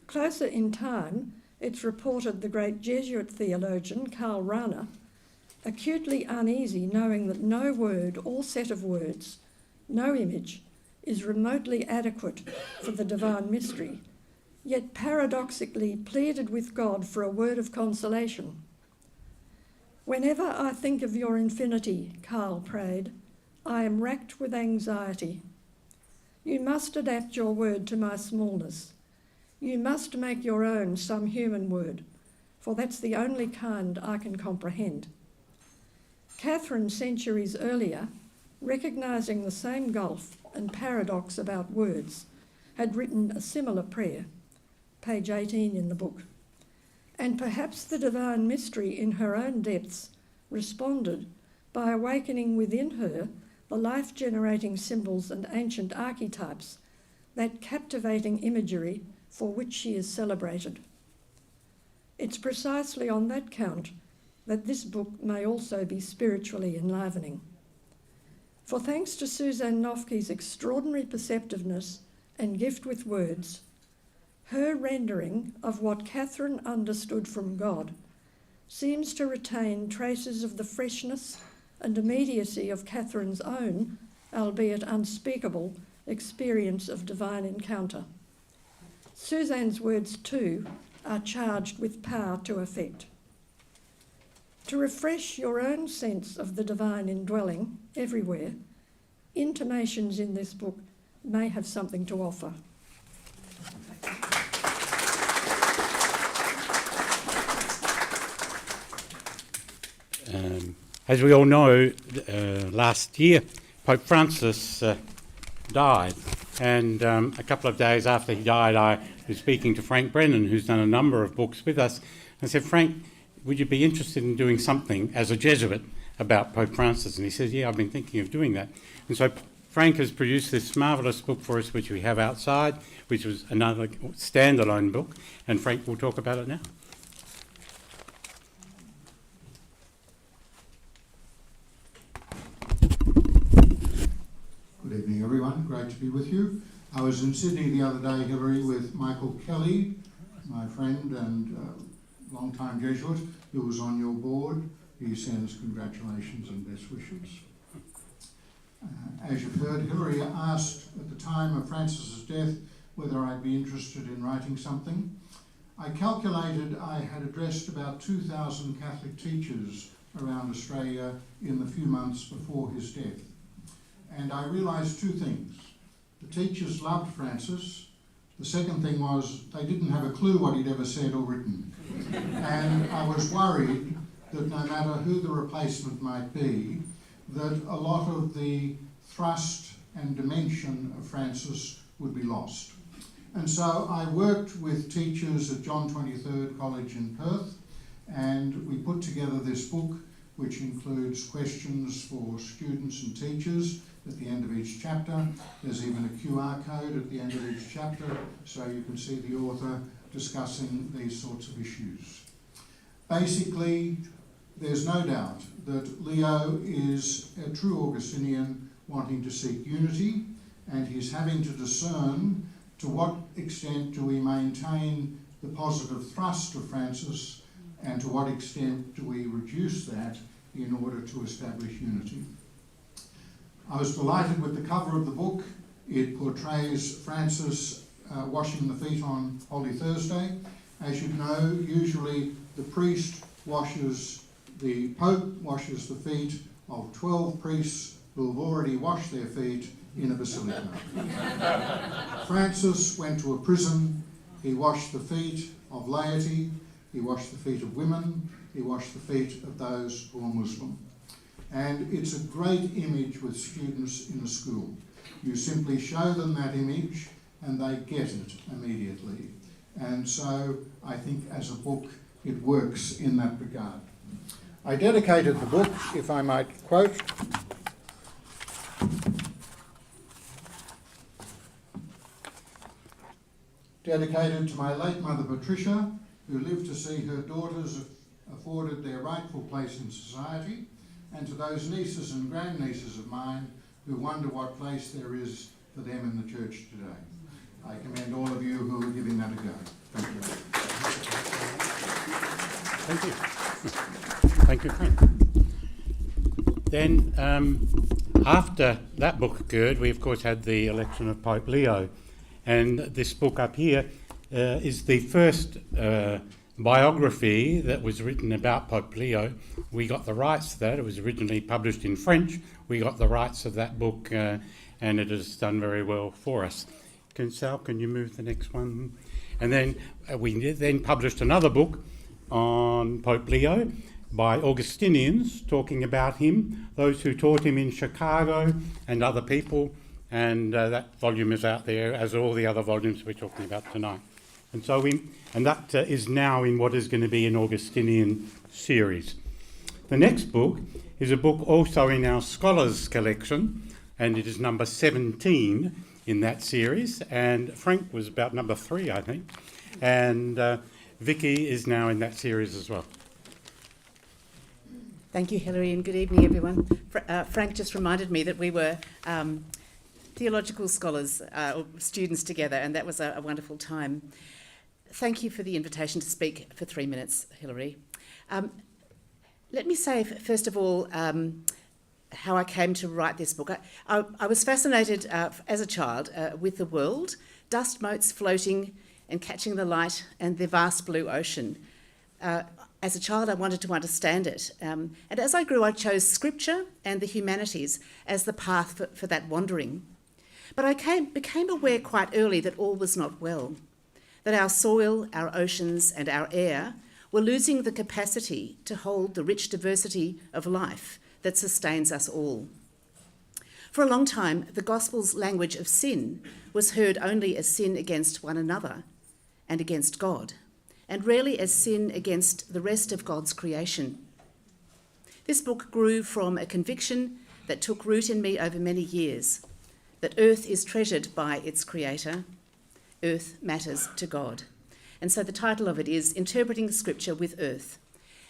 Closer in time, it's reported the great Jesuit theologian Karl Rahner, acutely uneasy knowing that no word or set of words, no image, is remotely adequate for the divine mystery, yet paradoxically pleaded with God for a word of consolation. "Whenever I think of your infinity," Karl prayed, "I am racked with anxiety. You must adapt your word to my smallness. You must make your own some human word, for that's the only kind I can comprehend. Catherine, centuries earlier, recognising the same gulf and paradox about words, had written a similar prayer, page 18 in the book. And perhaps the divine mystery in her own depths responded by awakening within her the life-generating symbols and ancient archetypes, that captivating imagery for which she is celebrated. It's precisely on that count that this book may also be spiritually enlivening. For thanks to Suzanne Noffke's extraordinary perceptiveness and gift with words, her rendering of what Catherine understood from God seems to retain traces of the freshness and immediacy of Catherine's own, albeit unspeakable, experience of divine encounter. Suzanne's words, too, are charged with power to effect. To refresh your own sense of the divine indwelling everywhere, intimations in this book may have something to offer. As we all know, last year Pope Francis died, and a couple of days after he died I was speaking to Frank Brennan, who's done a number of books with us, and I said, Frank, would you be interested in doing something as a Jesuit about Pope Francis? And he says, yeah, I've been thinking of doing that. And so Frank has produced this marvellous book for us, which we have outside, which was another standalone book, and Frank will talk about it now. Good evening, everyone. Great to be with you. I was in Sydney the other day, Hilary, with Michael Kelly, my friend and long-time Jesuit, who was on your board. He sends congratulations and best wishes. As you've heard, Hilary asked at the time of Francis's death whether I'd be interested in writing something. I calculated I had addressed about 2,000 Catholic teachers around Australia in the few months before his death. And I realised two things. The teachers loved Francis. The second thing was they didn't have a clue what he'd ever said or written. And I was worried that no matter who the replacement might be, that a lot of the thrust and dimension of Francis would be lost. And so I worked with teachers at John 23rd College in Perth, and we put together this book, which includes questions for students and teachers at the end of each chapter. There's even a QR code at the end of each chapter, so you can see the author discussing these sorts of issues. Basically, there's no doubt that Leo is a true Augustinian wanting to seek unity, and he's having to discern to what extent do we maintain the positive thrust of Francis, and to what extent do we reduce that in order to establish unity. I was delighted with the cover of the book. It portrays Francis washing the feet on Holy Thursday. As you know, usually the priest the Pope washes the feet of 12 priests who have already washed their feet in a basilica. Francis went to a prison. He washed the feet of laity. He washed the feet of women. He washed the feet of those who are Muslim. And it's a great image with students in a school. You simply show them that image and they get it immediately. And so I think as a book it works in that regard. I dedicated the book, if I might quote, dedicated to my late mother Patricia, who lived to see her daughters afforded their rightful place in society, and to those nieces and grandnieces of mine who wonder what place there is for them in the church today. I commend all of you who are giving that a go. Thank you. Thank you. Thank you, Frank. Then, after that book occurred, we of course had the election of Pope Leo, and this book up here is the first biography that was written about Pope Leo. We got the rights to that. It was originally published in French. We got the rights of that book, and it has done very well for us. Sal, can you move the next one? And then we then published another book on Pope Leo by Augustinians, talking about him, those who taught him in Chicago and other people, and that volume is out there, as are all the other volumes we're talking about tonight. And so that is now in what is going to be an Augustinian series. The next book is a book also in our Scholars collection, and it is number 17 in that series, and Frank was about number 3, I think, and Vicky is now in that series as well. Thank you, Hilary, and good evening, everyone. Frank just reminded me that we were theological scholars, or students together, and that was a wonderful time. Thank you for the invitation to speak for 3 minutes, Hilary. Let me say, first of all, how I came to write this book. I was fascinated as a child with the world, dust motes floating and catching the light and the vast blue ocean. As a child, I wanted to understand it. And as I grew, I chose scripture and the humanities as the path for that wandering. But I became aware quite early that all was not well, that our soil, our oceans, and our air were losing the capacity to hold the rich diversity of life that sustains us all. For a long time, the gospel's language of sin was heard only as sin against one another and against God, and rarely as sin against the rest of God's creation. This book grew from a conviction that took root in me over many years, that earth is treasured by its creator, earth matters to God. And so the title of it is Interpreting Scripture with Earth.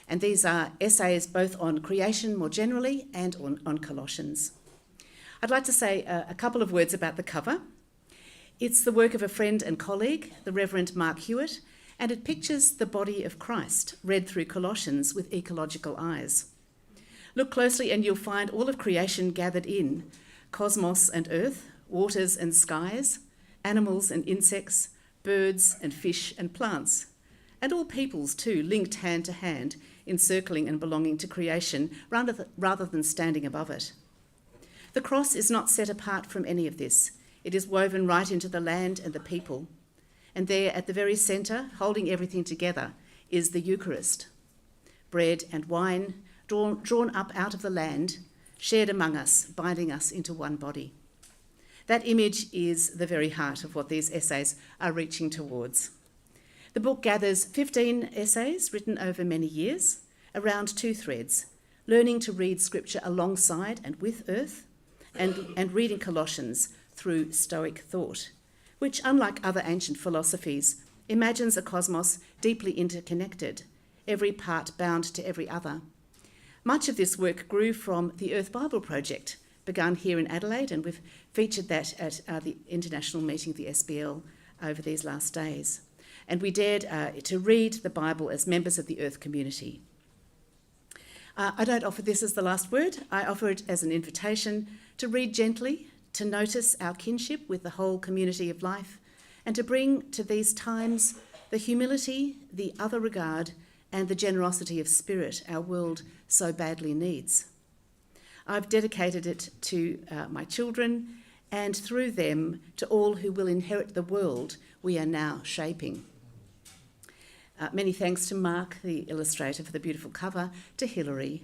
And these are essays both on creation more generally and on Colossians. I'd like to say a couple of words about the cover. It's the work of a friend and colleague, the Reverend Mark Hewitt, and it pictures the body of Christ read through Colossians with ecological eyes. Look closely and you'll find all of creation gathered in: cosmos and earth, waters and skies, animals and insects, birds and fish and plants, and all peoples too, linked hand to hand, encircling and belonging to creation rather than standing above it. The cross is not set apart from any of this. It is woven right into the land and the people. And there at the very centre, holding everything together, is the Eucharist. Bread and wine drawn up out of the land, shared among us, binding us into one body. That image is the very heart of what these essays are reaching towards. The book gathers 15 essays written over many years around 2 threads: learning to read Scripture alongside and with earth, and reading Colossians through Stoic thought, which, unlike other ancient philosophies, imagines a cosmos deeply interconnected, every part bound to every other. Much of this work grew from the Earth Bible Project, begun here in Adelaide, and we've featured that at the international meeting of the SBL over these last days. And we dared to read the Bible as members of the Earth community. I don't offer this as the last word. I offer it as an invitation to read gently, to notice our kinship with the whole community of life, and to bring to these times the humility, the other regard, and the generosity of spirit our world so badly needs. I've dedicated it to my children, and through them to all who will inherit the world we are now shaping. Many thanks to Mark, the illustrator, for the beautiful cover, to Hilary,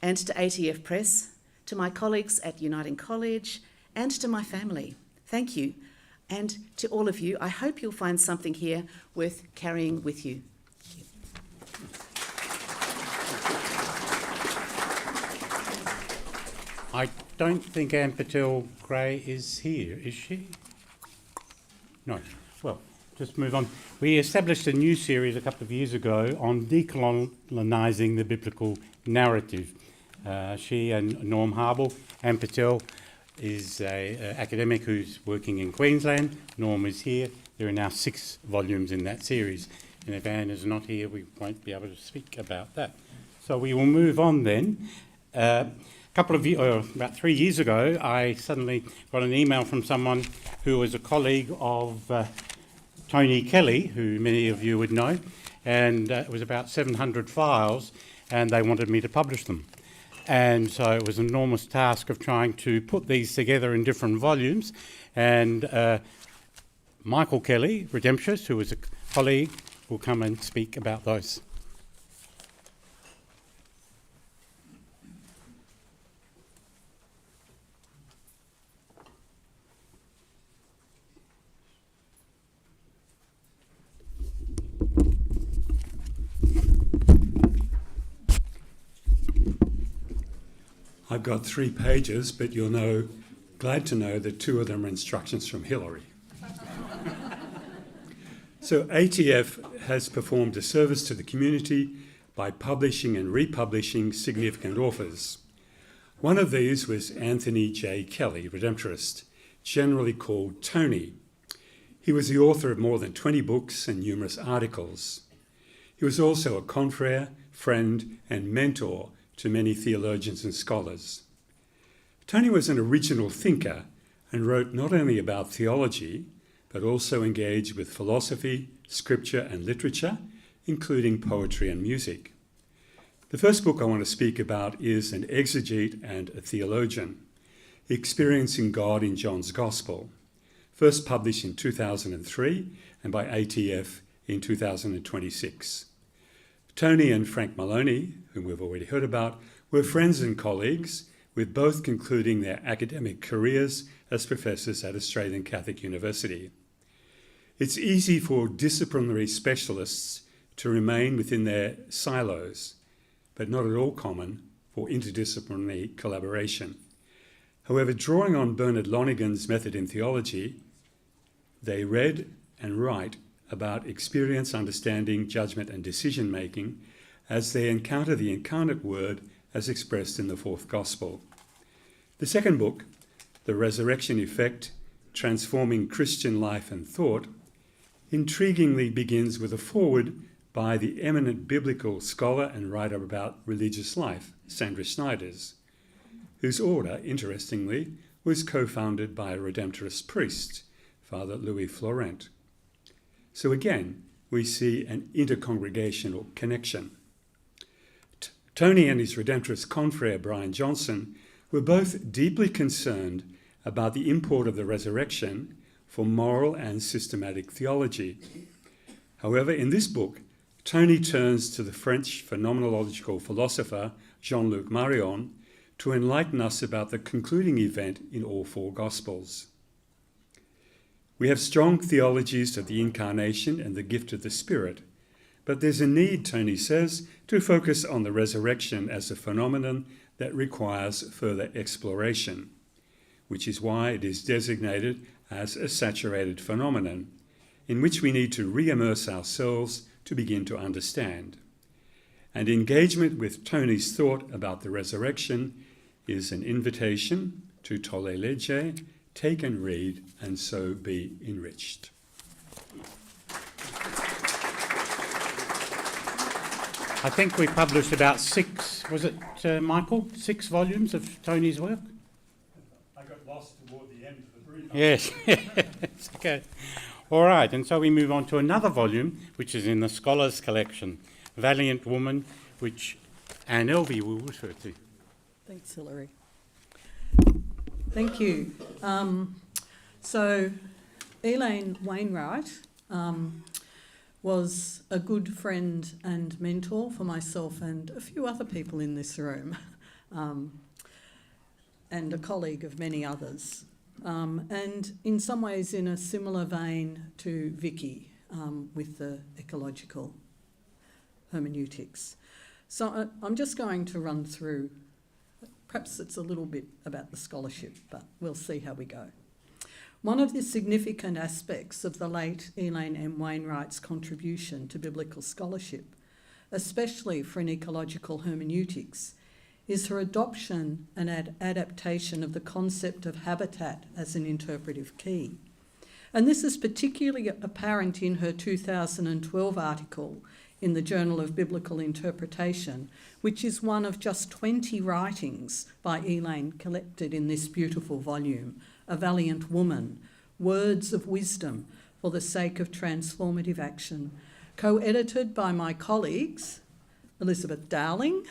and to ATF Press, to my colleagues at Uniting College, and to my family. Thank you. And to all of you, I hope you'll find something here worth carrying with you. I don't think Ann Patel-Gray is here, is she? No. Well, just move on. We established a new series a couple of years ago on decolonising the biblical narrative. She and Norm Harble. Ann Patel is an academic who's working in Queensland. Norm is here. There are now 6 volumes in that series. And if Ann is not here, we won't be able to speak about that. So we will move on then. About 3 years ago, I suddenly got an email from someone who was a colleague of Tony Kelly, who many of you would know, and it was about 700 files, and they wanted me to publish them. and so it was an enormous task of trying to put these together in different volumes. And Michael Kelly, Redemptorist, who was a colleague, will come and speak about those. I've got 3 pages, but you'll glad to know that 2 of them are instructions from Hillary. So ATF has performed a service to the community by publishing and republishing significant authors. One of these was Anthony J. Kelly, Redemptorist, generally called Tony. He was the author of more than 20 books and numerous articles. He was also a confrere, friend, and mentor to many theologians and scholars. Tony was an original thinker and wrote not only about theology, but also engaged with philosophy, scripture, and literature, including poetry and music. The first book I want to speak about is An Exegete and a Theologian, Experiencing God in John's Gospel, first published in 2003 and by ATF in 2026. Tony and Frank Maloney, whom we've already heard about, were friends and colleagues, with both concluding their academic careers as professors at Australian Catholic University. It's easy for disciplinary specialists to remain within their silos, but not at all common for interdisciplinary collaboration. However, drawing on Bernard Lonergan's method in theology, they read and write about experience, understanding, judgment, and decision-making as they encounter the incarnate word as expressed in the fourth gospel. The second book, The Resurrection Effect, Transforming Christian Life and Thought, intriguingly begins with a foreword by the eminent biblical scholar and writer about religious life, Sandra Schneiders, whose order, interestingly, was co-founded by a Redemptorist priest, Father Louis Florent. So again, we see an intercongregational connection. Tony and his Redemptorist confrere Brian Johnson were both deeply concerned about the import of the resurrection for moral and systematic theology. However, in this book, Tony turns to the French phenomenological philosopher Jean-Luc Marion to enlighten us about the concluding event in all 4 Gospels. We have strong theologies of the Incarnation and the gift of the Spirit, but there's a need, Tony says, to focus on the resurrection as a phenomenon that requires further exploration, which is why it is designated as a saturated phenomenon, in which we need to re-immerse ourselves to begin to understand. And engagement with Tony's thought about the resurrection is an invitation to tolle lege, take and read, and so be enriched. I think we published about 6, was it, Michael? 6 volumes of Tony's work? I got lost toward the end of the brief. Yes, it's okay. All right, and so we move on to another volume, which is in the Scholars Collection, Valiant Woman, which Anne Elvey will refer to. Thanks, Hilary. Thank you. So, Elaine Wainwright was a good friend and mentor for myself and a few other people in this room, and a colleague of many others. And in some ways in a similar vein to Vicky with the ecological hermeneutics. So I'm just going to run through, perhaps it's a little bit about the scholarship, but we'll see how we go. One of the significant aspects of the late Elaine M. Wainwright's contribution to biblical scholarship, especially for an ecological hermeneutics, is her adoption and adaptation of the concept of habitat as an interpretive key. And this is particularly apparent in her 2012 article in the Journal of Biblical Interpretation, which is one of just 20 writings by Elaine collected in this beautiful volume, A Valiant Woman, Words of Wisdom for the Sake of Transformative Action, co-edited by my colleagues, Elizabeth Dowling,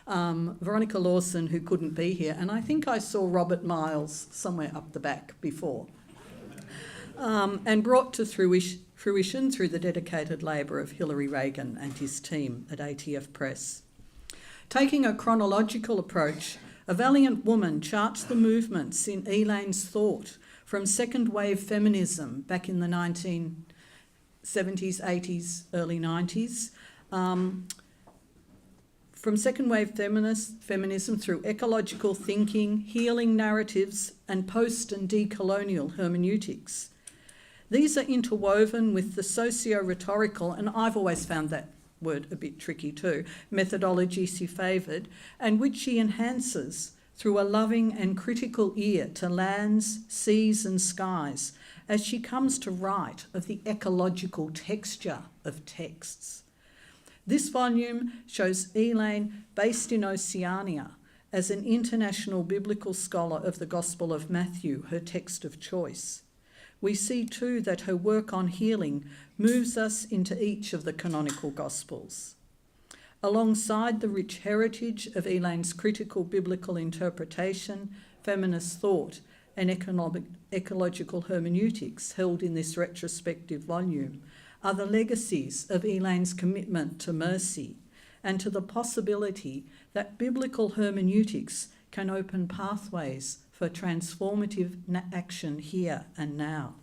Veronica Lawson, who couldn't be here, and I think I saw Robert Miles somewhere up the back before, and brought to fruition through the dedicated labour of Hilary Reagan and his team at ATF Press. Taking a chronological approach, A Valiant Woman charts the movements in Elaine's thought from second wave feminism back in the 1970s, 80s, early 90s, from second wave feminism through ecological thinking, healing narratives, and post and decolonial hermeneutics. These are interwoven with the socio-rhetorical, and I've always found that word a bit tricky too, methodology she favoured, and which she enhances through a loving and critical ear to lands, seas and skies as she comes to write of the ecological texture of texts. This volume shows Elaine based in Oceania as an international biblical scholar of the Gospel of Matthew, her text of choice. We see too that her work on healing moves us into each of the canonical Gospels. Alongside the rich heritage of Elaine's critical biblical interpretation, feminist thought, and ecological hermeneutics held in this retrospective volume are the legacies of Elaine's commitment to mercy and to the possibility that biblical hermeneutics can open pathways for transformative action here and now.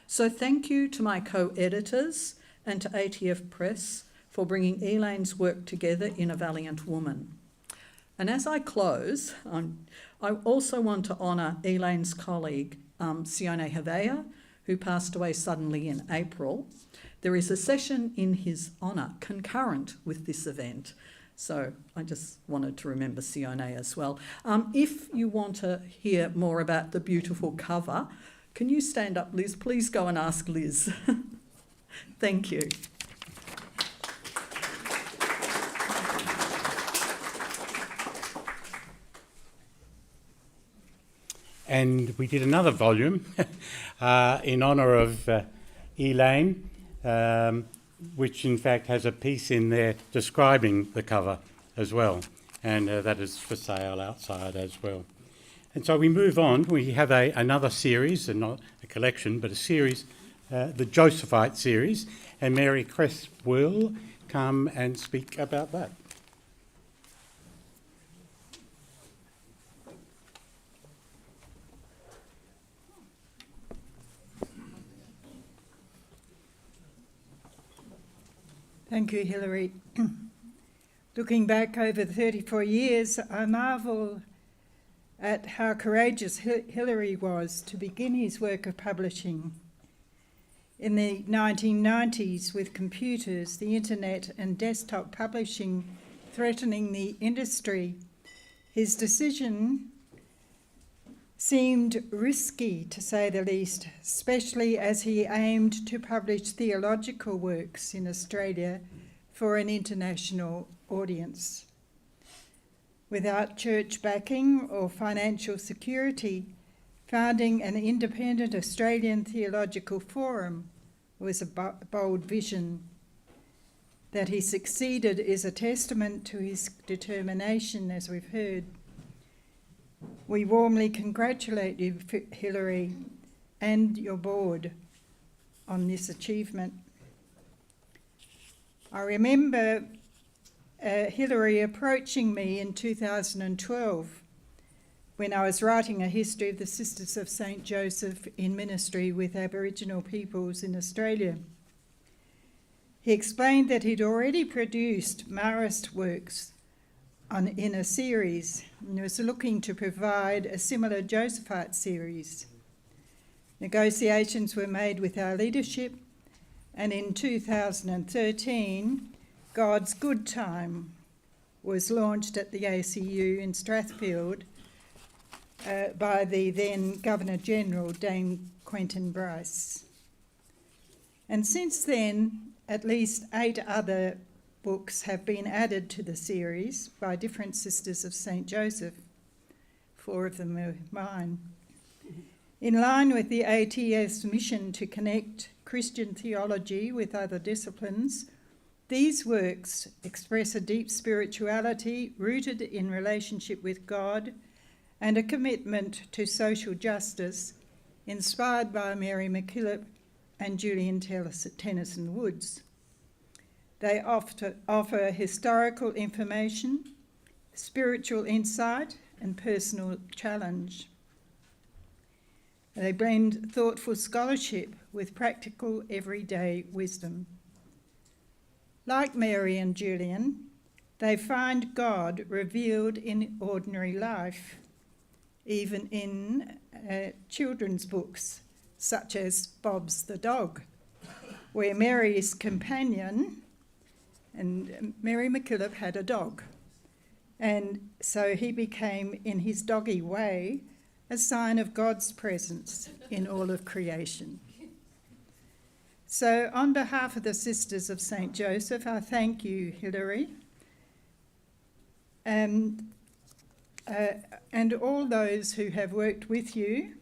So thank you to my co-editors and to ATF Press for bringing Elaine's work together in A Valiant Woman. And as I close, I also want to honour Elaine's colleague, Sione Havea, who passed away suddenly in April. There is a session in his honour concurrent with this event. So I just wanted to remember Sione as well. If you want to hear more about the beautiful cover, can you stand up, Liz? Please go and ask Liz. Thank you. And we did another volume in honour of Elaine, which in fact has a piece in there describing the cover as well, and that is for sale outside as well. And so we move on. We have another series, and not a collection, but a series, the Josephite series, and Mary Cress will come and speak about that. Thank you, Hilary. Looking back over 34 years, I marvel at how courageous Hilary was to begin his work of publishing. In the 1990s, with computers, the internet and desktop publishing threatening the industry, his decision seemed risky, to say the least, especially as he aimed to publish theological works in Australia for an international audience. Without church backing or financial security, founding an independent Australian theological forum was a bold vision. That he succeeded is a testament to his determination, as we've heard. We warmly congratulate you, Hilary, and your board on this achievement. I remember Hilary approaching me in 2012 when I was writing a history of the Sisters of St. Joseph in ministry with Aboriginal peoples in Australia. He explained that he'd already produced Marist works in a series and was looking to provide a similar Josephite series. Negotiations were made with our leadership, and in 2013, God's Good Time was launched at the ACU in Strathfield by the then Governor-General, Dame Quentin Bryce. And since then, at least 8 other books have been added to the series by different Sisters of St. Joseph. 4 of them are mine. In line with the ATF's mission to connect Christian theology with other disciplines, These works express a deep spirituality rooted in relationship with God and a commitment to social justice inspired by Mary MacKillop and Julian Tennyson Woods. They offer historical information, spiritual insight and personal challenge. They blend thoughtful scholarship with practical everyday wisdom. Like Mary and Julian, they find God revealed in ordinary life, even in children's books, such as Bob's the Dog, where Mary's companion, and Mary MacKillop had a dog, and so he became, in his doggy way, a sign of God's presence in all of creation. So on behalf of the Sisters of St. Joseph, I thank you, Hilary, and all those who have worked with you.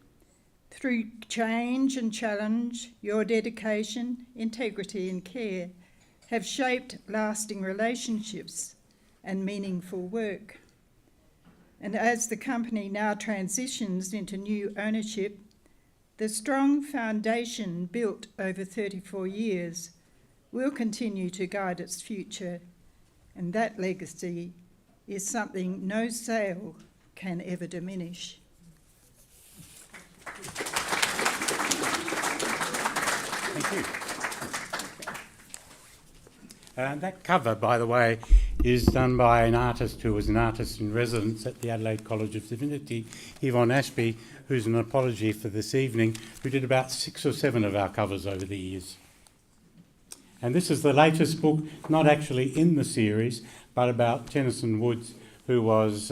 Through change and challenge, your dedication, integrity and care have shaped lasting relationships and meaningful work. And as the company now transitions into new ownership, the strong foundation built over 34 years will continue to guide its future, and that legacy is something no sale can ever diminish. Thank you. That cover, by the way, is done by an artist who was an artist in residence at the Adelaide College of Divinity, Yvonne Ashby, who's an apology for this evening, who did about 6 or 7 of our covers over the years. And this is the latest book, not actually in the series, but about Tennyson Woods, who was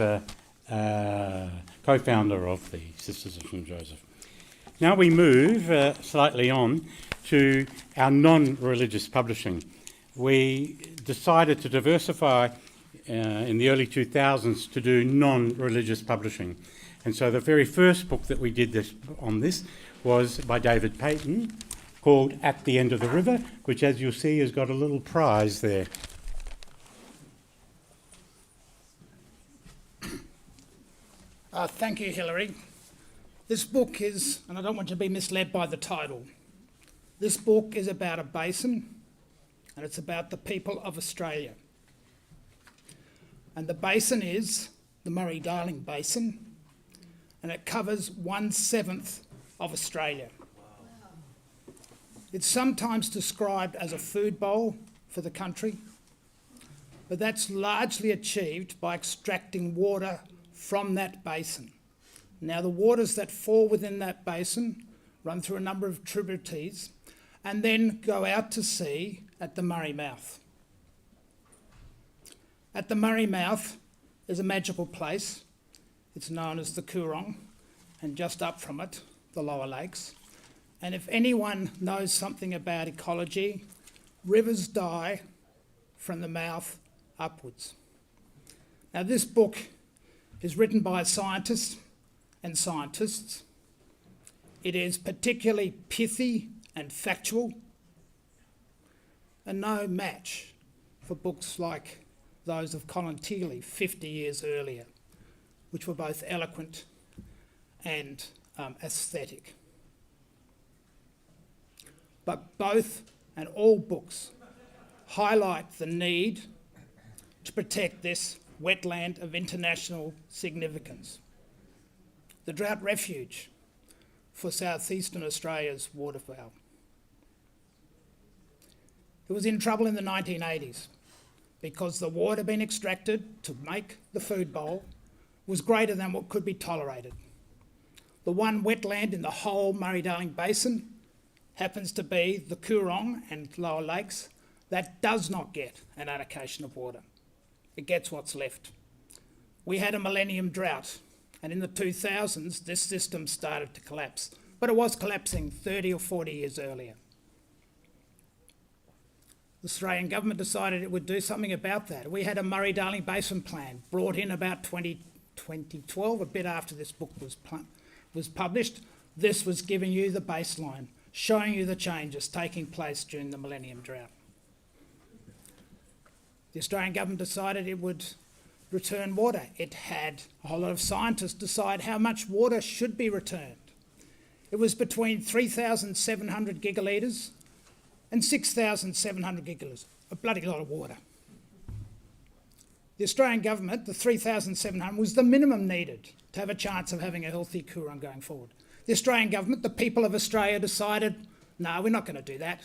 co-founder of the Sisters of St. Joseph. Now we move slightly on to our non-religious publishing. We decided to diversify in the early 2000s to do non-religious publishing. And so the very first book that we did on this was by David Payton, called At the End of the River, which, as you'll see, has got a little prize there. Thank you, Hilary. This book is, and I don't want you to be misled by the title, this book is about a basin, and it's about the people of Australia. And the basin is the Murray-Darling Basin, and it covers 1/7 of Australia. It's sometimes described as a food bowl for the country, but that's largely achieved by extracting water from that basin. Now, the waters that fall within that basin run through a number of tributaries and then go out to sea at the Murray mouth. At the Murray mouth is a magical place. It's known as the Coorong, and just up from it, the lower lakes. And if anyone knows something about ecology, rivers die from the mouth upwards. Now, this book is written by a scientist and scientists. It is particularly pithy and factual, and no match for books like those of Colin Teeley 50 years earlier, which were both eloquent and aesthetic. But both and all books highlight the need to protect this wetland of international significance, the drought refuge for southeastern Australia's waterfowl. It was in trouble in the 1980s because the water being extracted to make the food bowl was greater than what could be tolerated. The one wetland in the whole Murray-Darling Basin happens to be the Coorong and lower lakes that does not get an allocation of water. It gets what's left. We had a millennium drought, and in the 2000s this system started to collapse, but it was collapsing 30 or 40 years earlier. The Australian government decided it would do something about that. We had a Murray-Darling Basin plan brought in about 2012, a bit after this book was published. This was giving you the baseline, showing you the changes taking place during the millennium drought. The Australian government decided it would return water. It had a whole lot of scientists decide how much water should be returned. It was between 3,700 gigalitres and 6,700 gigalitres, a bloody lot of water. The Australian government, the 3,700, was the minimum needed to have a chance of having a healthy Coorong going forward. The Australian government, the people of Australia, decided, no, we're not going to do that.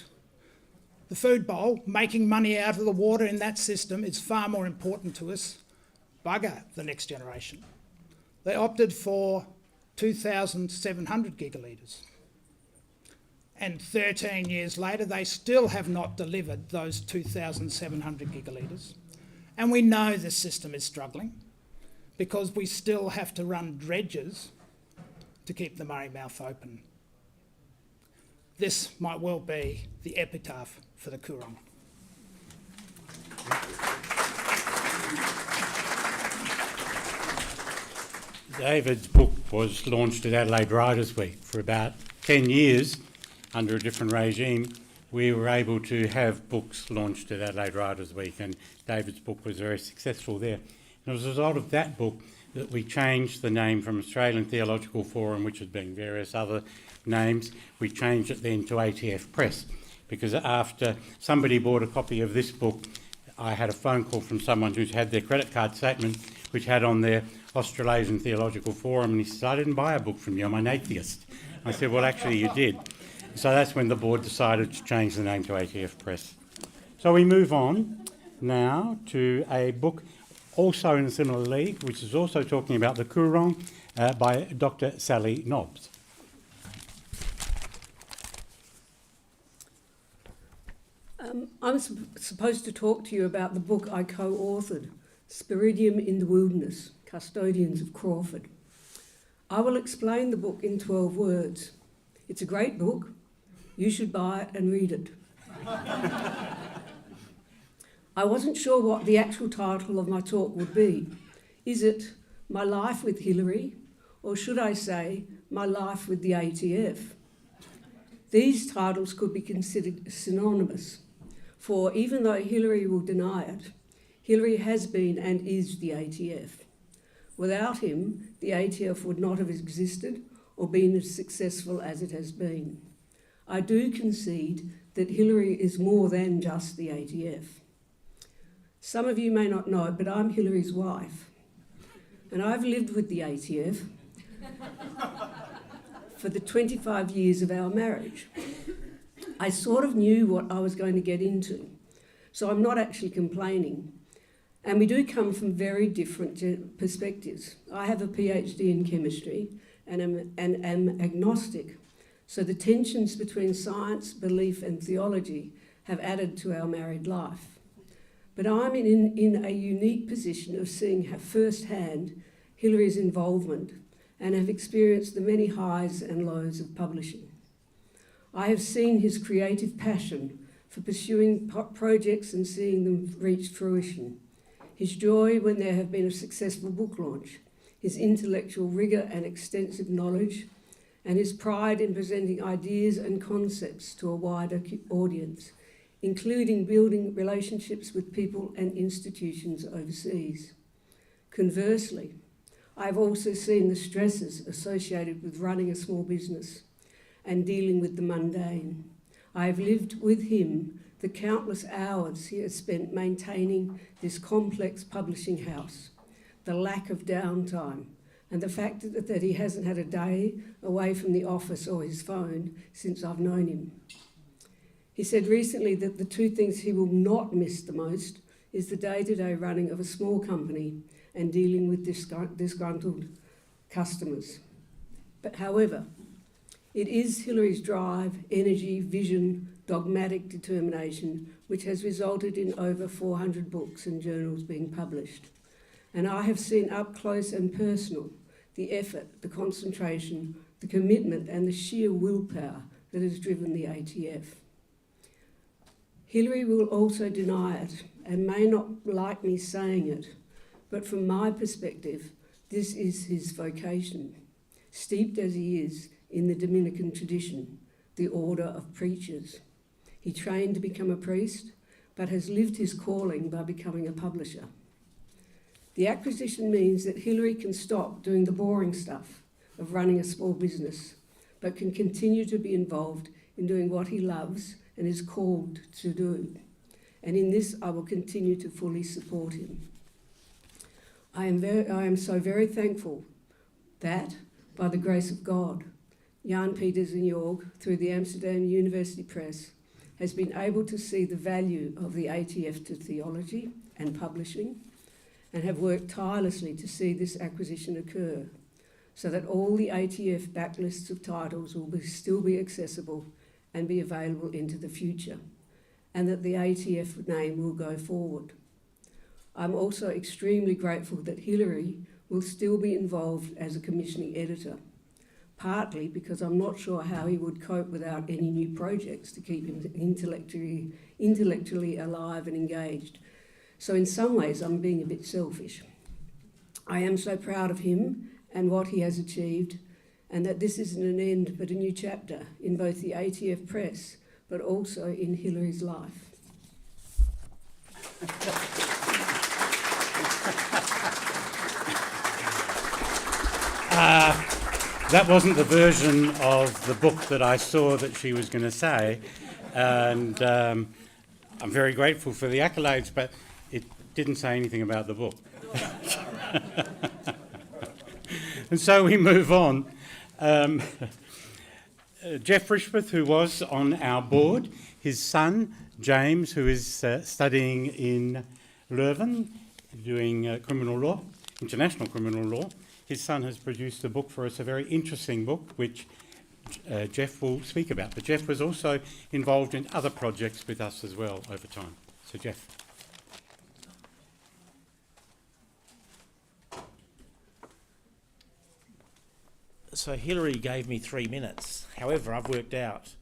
The food bowl, making money out of the water in that system, is far more important to us. Bugger the next generation. They opted for 2,700 gigalitres. And 13 years later, they still have not delivered those 2,700 gigalitres. And we know the system is struggling because we still have to run dredges to keep the Murray Mouth open. This might well be the epitaph for the Coorong. David's book was launched at Adelaide Writers' Week. For about 10 years, under a different regime, we were able to have books launched at Adelaide Writers' Week, and David's book was very successful there. And as a result of that book that we changed the name from Australian Theological Forum, which had been various other names, we changed it then to ATF Press, because after somebody bought a copy of this book, I had a phone call from someone who's had their credit card statement, which had on there Australasian Theological Forum, and he said, I didn't buy a book from you, I'm an atheist. I said, well, actually you did. So that's when the board decided to change the name to ATF Press. So we move on now to a book also in a similar league, which is also talking about the Coorong, by Dr. Sally Nobbs. I'm supposed to talk to you about the book I co-authored, Spiridium in the Wilderness, Custodians of Crawford. I will explain the book in 12 words. It's a great book. You should buy it and read it. I wasn't sure what the actual title of my talk would be. Is it My Life with Hillary, or should I say My Life with the ATF? These titles could be considered synonymous, for even though Hillary will deny it, Hillary has been and is the ATF. Without him, the ATF would not have existed or been as successful as it has been. I do concede that Hillary is more than just the ATF. Some of you may not know it, but I'm Hillary's wife, and I've lived with the ATF for the 25 years of our marriage. I sort of knew what I was going to get into, so I'm not actually complaining. And we do come from very different perspectives. I have a PhD in chemistry and am agnostic, so the tensions between science, belief and theology have added to our married life. But I'm in a unique position of seeing firsthand Hillary's involvement and have experienced the many highs and lows of publishing. I have seen his creative passion for pursuing projects and seeing them reach fruition, his joy when there have been a successful book launch, his intellectual rigour and extensive knowledge, and his pride in presenting ideas and concepts to a wider audience, including building relationships with people and institutions overseas. Conversely, I've also seen the stresses associated with running a small business and dealing with the mundane. I have lived with him the countless hours he has spent maintaining this complex publishing house, the lack of downtime, and the fact that he hasn't had a day away from the office or his phone since I've known him. He said recently that the two things he will not miss the most is the day-to-day running of a small company and dealing with disgruntled customers. But however, it is Hillary's drive, energy, vision, dogmatic determination which has resulted in over 400 books and journals being published. And I have seen up close and personal the effort, the concentration, the commitment and the sheer willpower that has driven the ATF. Hillary will also deny it and may not like me saying it, but from my perspective, this is his vocation, steeped as he is in the Dominican tradition, the order of preachers. He trained to become a priest, but has lived his calling by becoming a publisher. The acquisition means that Hilary can stop doing the boring stuff of running a small business, but can continue to be involved in doing what he loves and is called to do. And in this, I will continue to fully support him. I am so very thankful that, by the grace of God, Jan Peters and Jorg, through the Amsterdam University Press, has been able to see the value of the ATF to theology and publishing, and have worked tirelessly to see this acquisition occur, so that all the ATF backlists of titles will still be accessible and be available into the future, and that the ATF name will go forward. I'm also extremely grateful that Hilary will still be involved as a commissioning editor, partly because I'm not sure how he would cope without any new projects to keep him intellectually alive and engaged. So in some ways, I'm being a bit selfish. I am so proud of him and what he has achieved, and that this isn't an end but a new chapter in both the ATF press, but also in Hilary's life. That wasn't the version of the book that I saw that she was going to say, and I'm very grateful for the accolades, but it didn't say anything about the book. And so we move on. Jeff Rishworth, who was on our board, his son James, who is studying in Leuven, doing criminal law, international criminal law. His son has produced a book for us, a very interesting book, which Jeff will speak about. But Jeff was also involved in other projects with us as well over time. So Jeff. So Hilary gave me 3 minutes. However, I've worked out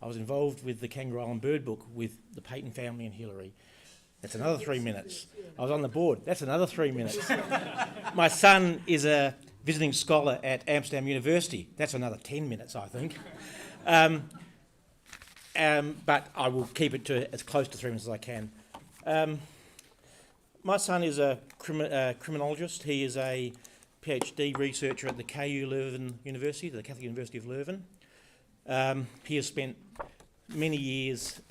I was involved with the Kangaroo Island Bird Book with the Peyton family and Hilary. That's another 3 minutes. I was on the board. That's another 3 minutes. My son is a visiting scholar at Amsterdam University. That's another 10 minutes, I think. But I will keep it to as close to 3 minutes as I can. My son is a criminologist. He is a PhD researcher at the KU Leuven University, the Catholic University of Leuven. He has spent many years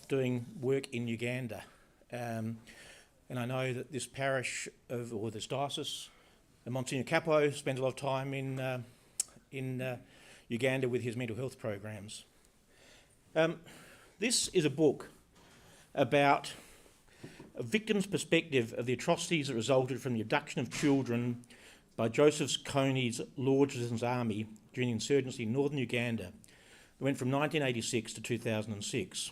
doing work in Uganda. And I know that this parish or this diocese, Monsignor Capo, spends a lot of time in Uganda with his mental health programs. This is a book about a victim's perspective of the atrocities that resulted from the abduction of children by Joseph Kony's Lord's Resistance Army during the insurgency in northern Uganda. It went from 1986 to 2006.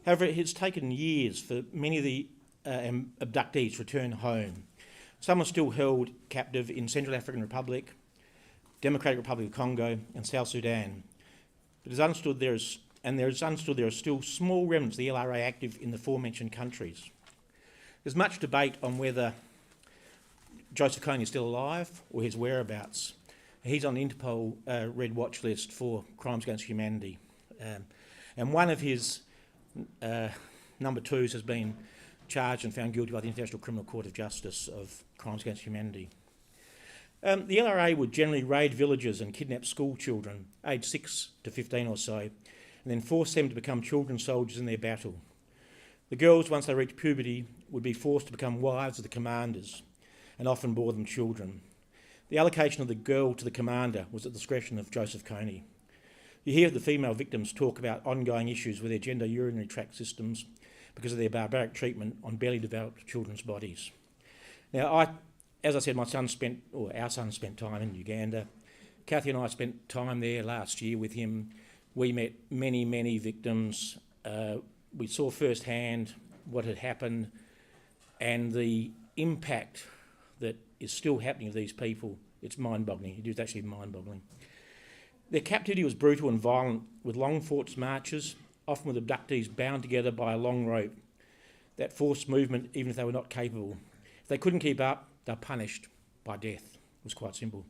However, it's taken years for many of the abductees to return home. Some are still held captive in Central African Republic, Democratic Republic of Congo and South Sudan. It is understood there are still small remnants of the LRA active in the aforementioned countries. There's much debate on whether Joseph Kony is still alive or his whereabouts. He's on the Interpol Red Watch list for crimes against humanity. And one of his number twos has been charged and found guilty by the International Criminal Court of Justice of crimes against humanity. The LRA would generally raid villages and kidnap school children, aged 6 to 15 or so, and then force them to become children soldiers in their battle. The girls, once they reached puberty, would be forced to become wives of the commanders, and often bore them children. The allocation of the girl to the commander was at the discretion of Joseph Kony. You hear the female victims talk about ongoing issues with their gender urinary tract systems because of their barbaric treatment on barely developed children's bodies. Now, as I said, our son spent time in Uganda. Kathy and I spent time there last year with him. We met many, many victims. We saw firsthand what had happened and the impact that is still happening to these people. It's mind-boggling. It is actually mind-boggling. Their captivity was brutal and violent, with long-fought marches, often with abductees bound together by a long rope that forced movement even if they were not capable. If they couldn't keep up, they were punished by death. It was quite simple.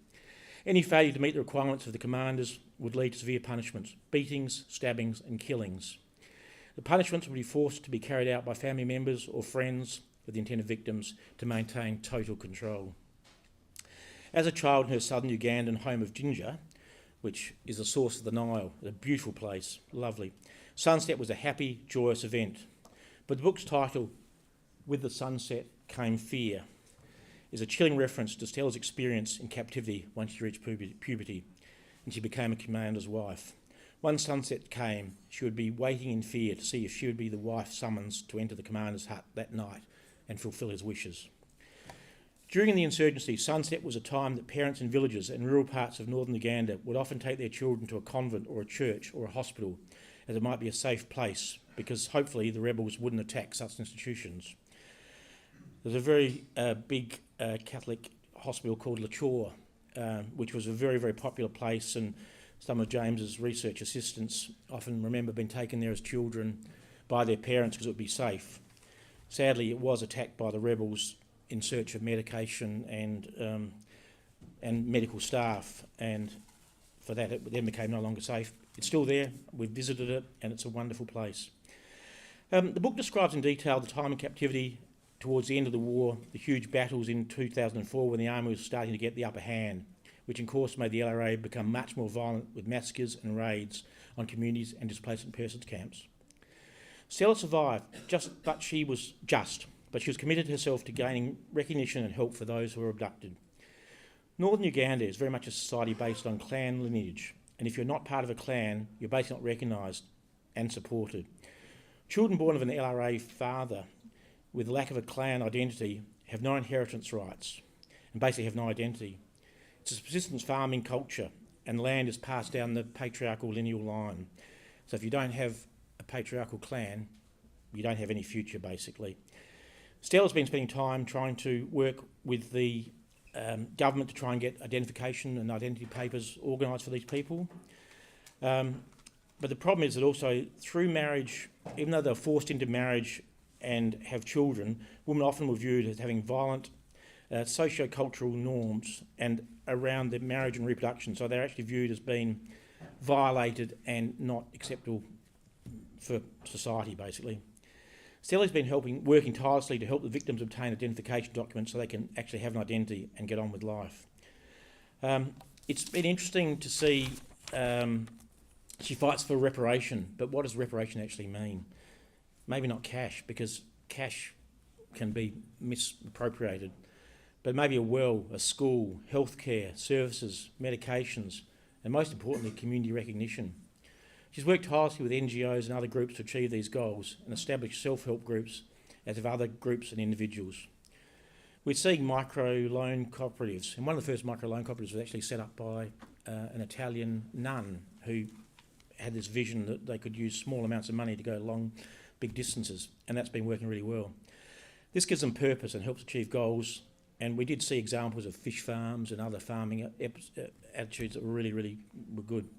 Any failure to meet the requirements of the commanders would lead to severe punishments, beatings, stabbings and killings. The punishments would be forced to be carried out by family members or friends of the intended victims to maintain total control. As a child in her southern Ugandan home of Ginger, which is the source of the Nile, a beautiful place, lovely, sunset was a happy, joyous event. But the book's title, With the Sunset Came Fear, is a chilling reference to Stella's experience in captivity once she reached puberty and she became a commander's wife. When sunset came, she would be waiting in fear to see if she would be the wife summoned to enter the commander's hut that night and fulfil his wishes. During the insurgency, sunset was a time that parents in villages and rural parts of northern Uganda would often take their children to a convent or a church or a hospital, as it might be a safe place, because hopefully the rebels wouldn't attack such institutions. There's a very big Catholic hospital called La Chore, which was a very, very popular place, and some of James's research assistants often remember being taken there as children by their parents because it would be safe. Sadly, it was attacked by the rebels in search of medication and medical staff, and for that it then became no longer safe. It's still there, we've visited it, and it's a wonderful place. The book describes in detail the time in captivity towards the end of the war, the huge battles in 2004 when the army was starting to get the upper hand, which in course made the LRA become much more violent with massacres and raids on communities and displaced persons camps. Stella survived, but she was committed herself to gaining recognition and help for those who were abducted. Northern Uganda is very much a society based on clan lineage, and if you're not part of a clan, you're basically not recognised and supported. Children born of an LRA father with lack of a clan identity have no inheritance rights and basically have no identity. It's a subsistence farming culture, and land is passed down the patriarchal lineal line. So if you don't have a patriarchal clan, you don't have any future, basically. Stella's been spending time trying to work with the government to try and get identification and identity papers organised for these people. But the problem is that also through marriage, even though they're forced into marriage and have children, women often were viewed as having violent socio-cultural norms and around their marriage and reproduction, so they're actually viewed as being violated and not acceptable for society, basically. Stella's been working tirelessly to help the victims obtain identification documents so they can actually have an identity and get on with life. It's been interesting to see she fights for reparation, but what does reparation actually mean? Maybe not cash, because cash can be misappropriated, but maybe a well, a school, healthcare, services, medications, and most importantly, community recognition. She's worked tirelessly with NGOs and other groups to achieve these goals and establish self-help groups as have other groups and individuals. We're seeing micro-loan cooperatives, and one of the first micro-loan cooperatives was actually set up by an Italian nun who had this vision that they could use small amounts of money to go long, big distances, and that's been working really well. This gives them purpose and helps achieve goals, and we did see examples of fish farms and other farming attitudes that were really good.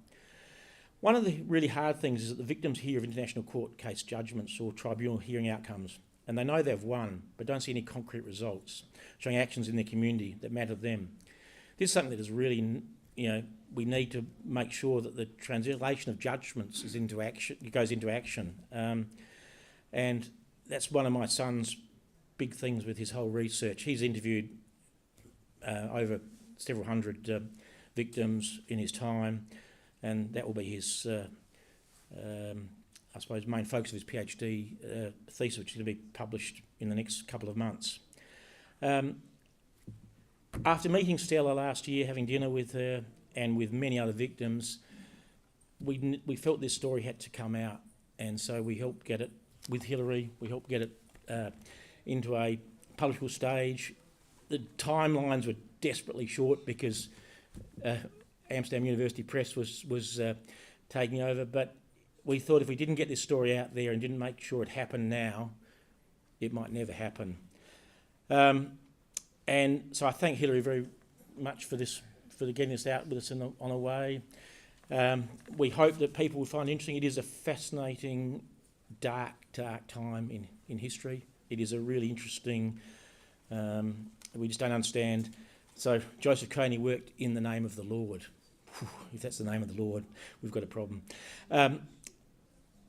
One of the really hard things is that the victims hear of international court case judgments or tribunal hearing outcomes, and they know they've won, but don't see any concrete results, showing actions in their community that matter to them. This is something that is really, we need to make sure that the translation of judgments is into action, it goes into action. And that's one of my son's big things with his whole research. He's interviewed over several hundred victims in his time, and that will be his, I suppose, main focus of his PhD thesis, which is going to be published in the next couple of months. After meeting Stella last year, having dinner with her and with many other victims, we felt this story had to come out, and so we helped get it with Hilary. We helped get it into a publishable stage. The timelines were desperately short because Amsterdam University Press was taking over, but we thought if we didn't get this story out there and didn't make sure it happened now, it might never happen. And so I thank Hilary very much for getting this out with us on a way. We hope that people will find it interesting. It is a fascinating, dark time in history. It is a really interesting, we just don't understand. So Joseph Kony worked in the name of the Lord. Whew, if that's the name of the Lord, we've got a problem.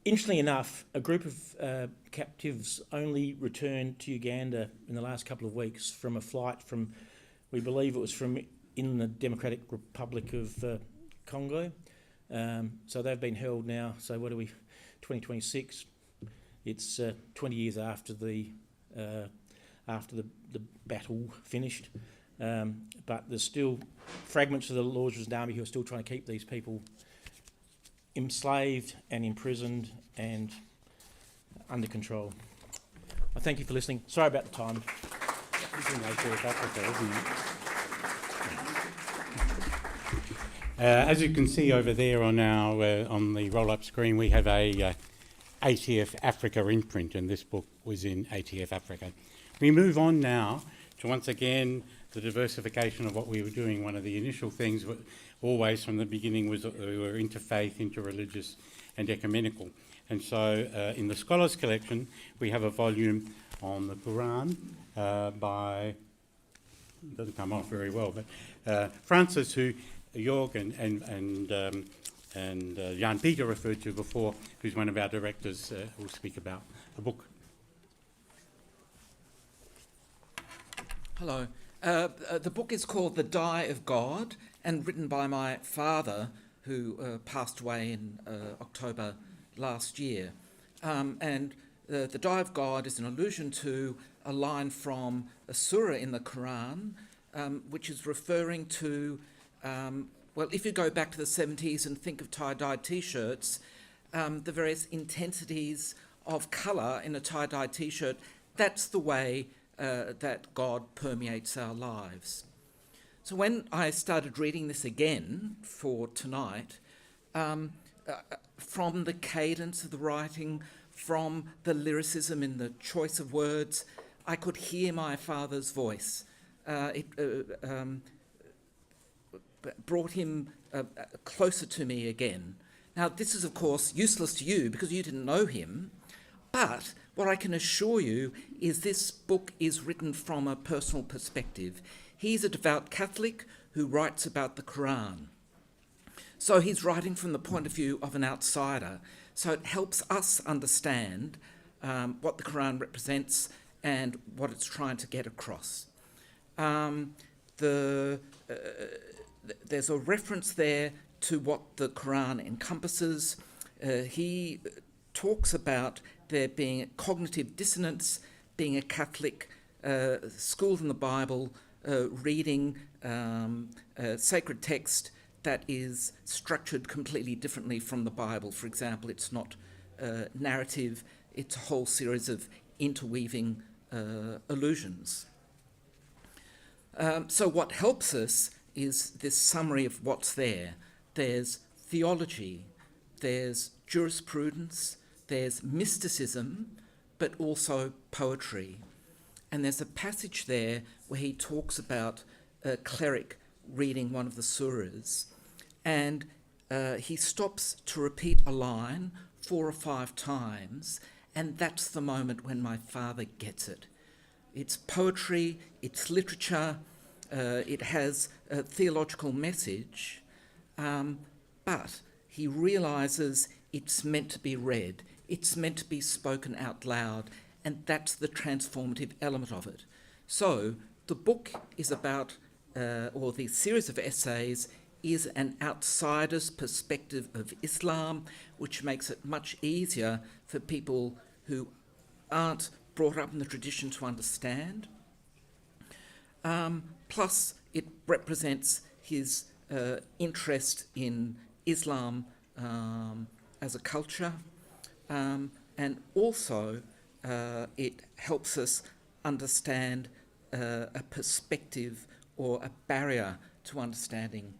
interestingly enough, a group of captives only returned to Uganda in the last couple of weeks from a flight from, we believe it was from in the Democratic Republic of Congo. So they've been held now, so what are we, 2026? It's 20 years after the battle finished. But there's still fragments of the Lord's Resistance Army who are still trying to keep these people enslaved and imprisoned and under control. I thank you for listening. Sorry about the time. As you can see over there on our on the roll-up screen, we have a ATF Africa imprint, and this book was in ATF Africa. We move on now to, once again, the diversification of what we were doing. One of the initial things always from the beginning was that we were interfaith, interreligious and ecumenical. And so in the Scholars Collection we have a volume on the Quran by, it doesn't come off very well, but Francis, who Jorg and Jan Peter referred to before, who's one of our directors, will speak about the book. Hello. The book is called The Die of God, and written by my father, who passed away in October last year. And the Die of God is an allusion to a line from a surah in the Quran, which is referring to, well, if you go back to the 70s and think of tie-dye T-shirts, the various intensities of colour in a tie-dye T-shirt, that's the way that God permeates our lives. So when I started reading this again for tonight, from the cadence of the writing, from the lyricism in the choice of words, I could hear my father's voice. It brought him closer to me again. Now, this is, of course, useless to you because you didn't know him, but what I can assure you is this book is written from a personal perspective. He's a devout Catholic who writes about the Quran. So he's writing from the point of view of an outsider. So it helps us understand what the Quran represents and what it's trying to get across. There's a reference there to what the Quran encompasses. He talks about there being cognitive dissonance, being a Catholic, schooled in the Bible, reading sacred text that is structured completely differently from the Bible. For example, it's not narrative, it's a whole series of interweaving allusions. So what helps us is this summary of what's there. There's theology, there's jurisprudence, there's mysticism, but also poetry. And there's a passage there where he talks about a cleric reading one of the surahs, and he stops to repeat a line 4 or 5 times, and that's the moment when my father gets it. It's poetry, it's literature, it has a theological message, but he realises it's meant to be read, it's meant to be spoken out loud, and that's the transformative element of it. So the book is about, or the series of essays is an outsider's perspective of Islam, which makes it much easier for people who aren't brought up in the tradition to understand. Plus, it represents his interest in Islam as a culture, and also it helps us understand a perspective or a barrier to understanding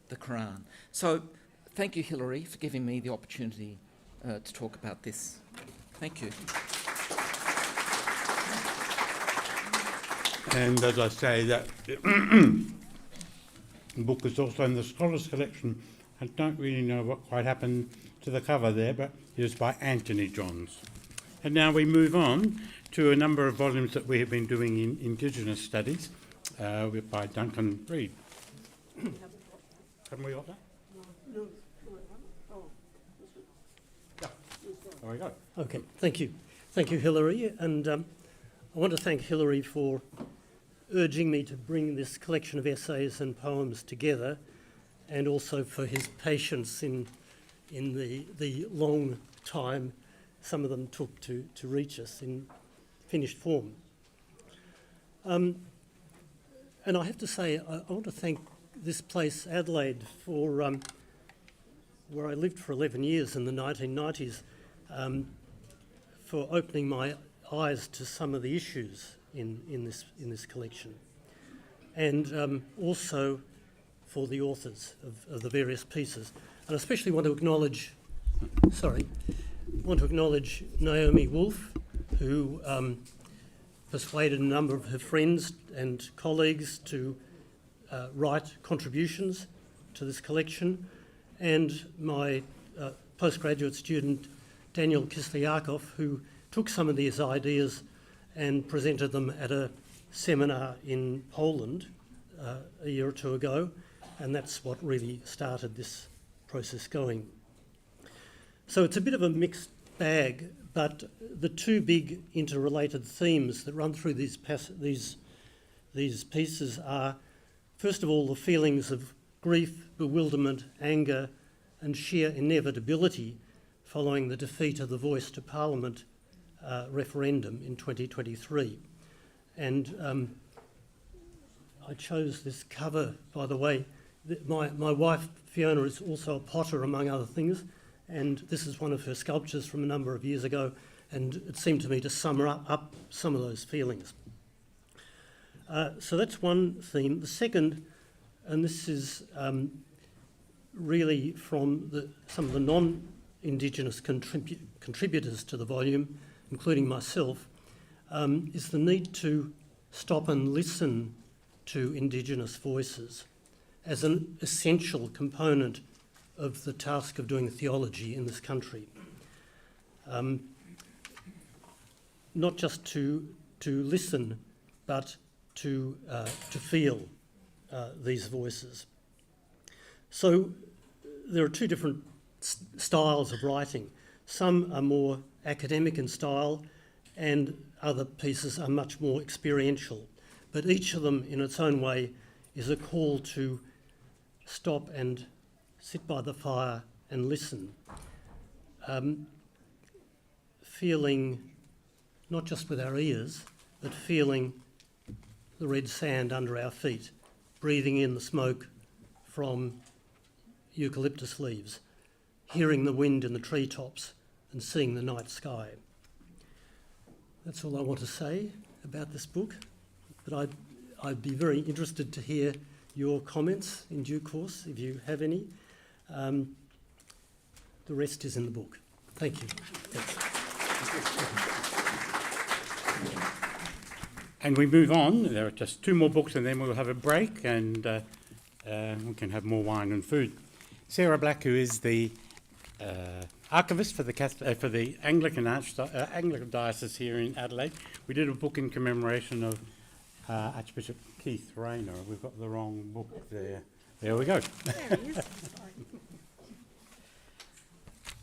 the Quran. So thank you, Hilary, for giving me the opportunity to talk about this. Thank you. And as I say, that the book is also in the Scholars Collection. I don't really know what quite happened to the cover there, but it is by Anthony Johns. And now we move on to a number of volumes that we have been doing in Indigenous Studies by Duncan Reid. Haven't we got that? No. Yeah. There we go. Okay, thank you. Thank you, Hilary. And I want to thank Hilary for urging me to bring this collection of essays and poems together, and also for his patience in the long time some of them took to reach us in finished form. And I have to say, I want to thank this place, Adelaide, for where I lived for 11 years in the 1990s, for opening my eyes to some of the issues in this collection, and also for the authors of the various pieces. And I especially want to acknowledge, Naomi Wolf, who persuaded a number of her friends and colleagues to write contributions to this collection, and my postgraduate student Daniel Kislyakov, who took some of these ideas and presented them at a seminar in Poland a year or two ago, and that's what really started this process going. So it's a bit of a mixed bag, but the two big interrelated themes that run through these pieces are, first of all, the feelings of grief, bewilderment, anger, and sheer inevitability following the defeat of the Voice to Parliament referendum in 2023. And I chose this cover, by the way. My wife, Fiona, is also a potter, among other things, and this is one of her sculptures from a number of years ago, and it seemed to me to sum up some of those feelings. So that's one theme. The second, and this is really from some of the non-Indigenous contributors to the volume, including myself, is the need to stop and listen to Indigenous voices as an essential component of the task of doing theology in this country. Not just to listen, but to feel these voices. So there are two different styles of writing. Some are more academic in style, and other pieces are much more experiential. But each of them, in its own way, is a call to stop and sit by the fire and listen. Feeling, not just with our ears, but feeling the red sand under our feet, breathing in the smoke from eucalyptus leaves, hearing the wind in the treetops, and seeing the night sky. That's all I want to say about this book, but I'd be very interested to hear your comments in due course, if you have any. The rest is in the book. Thank you. And we move on. There are just two more books and then we'll have a break, and we can have more wine and food. Sarah Black, who is the archivist for the Anglican Diocese here in Adelaide. We did a book in commemoration of Archbishop Keith Rayner. We've got the wrong book there. There we go. There he is.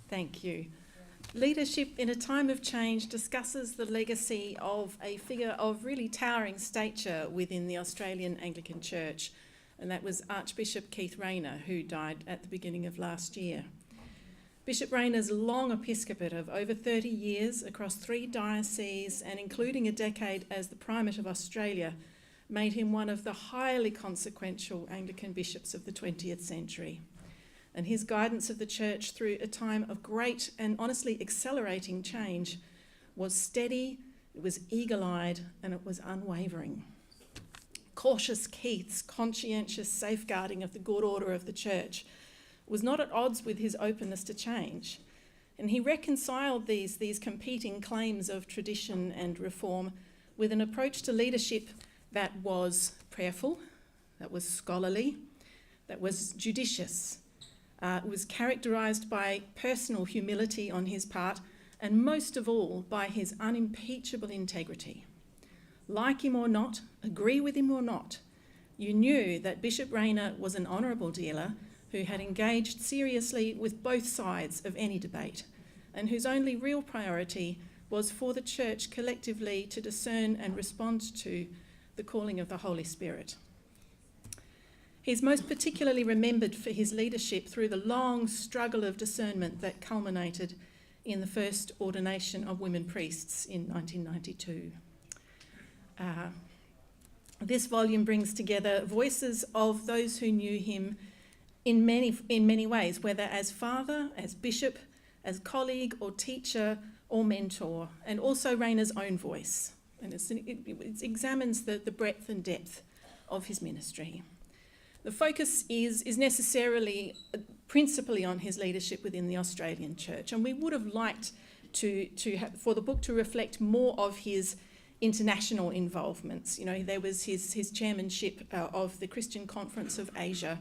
Thank you. Leadership in a Time of Change discusses the legacy of a figure of really towering stature within the Australian Anglican Church, and that was Archbishop Keith Rayner, who died at the beginning of last year. Bishop Rayner's long episcopate of over 30 years across 3 dioceses, and including a decade as the Primate of Australia, made him one of the highly consequential Anglican bishops of the 20th century. And his guidance of the Church through a time of great and honestly accelerating change was steady, it was eagle-eyed, and it was unwavering. Cautious Keith's conscientious safeguarding of the good order of the Church was not at odds with his openness to change, and he reconciled these competing claims of tradition and reform with an approach to leadership that was prayerful, that was scholarly, that was judicious. It was characterised by personal humility on his part, and most of all by his unimpeachable integrity. Like him or not, agree with him or not, you knew that Bishop Rayner was an honourable dealer who had engaged seriously with both sides of any debate, and whose only real priority was for the church collectively to discern and respond to the calling of the Holy Spirit. He's most particularly remembered for his leadership through the long struggle of discernment that culminated in the first ordination of women priests in 1992. This volume brings together voices of those who knew him in many ways, whether as father, as bishop, as colleague or teacher or mentor, and also Rayner's own voice. And it examines the breadth and depth of his ministry. The focus is necessarily principally on his leadership within the Australian Church, and we would have liked for the book to reflect more of his international involvements. You know, there was his chairmanship of the Christian Conference of Asia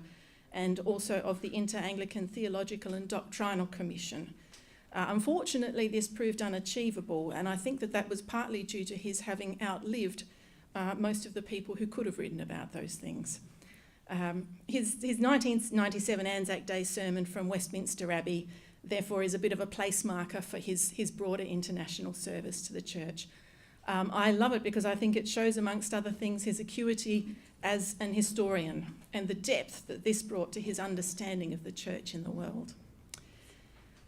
and also of the Inter-Anglican Theological and Doctrinal Commission. Unfortunately, this proved unachievable, and I think that was partly due to his having outlived most of the people who could have written about those things. His 1997 Anzac Day sermon from Westminster Abbey, therefore, is a bit of a place marker for his broader international service to the church. I love it because I think it shows, amongst other things, his acuity as an historian and the depth that this brought to his understanding of the church in the world.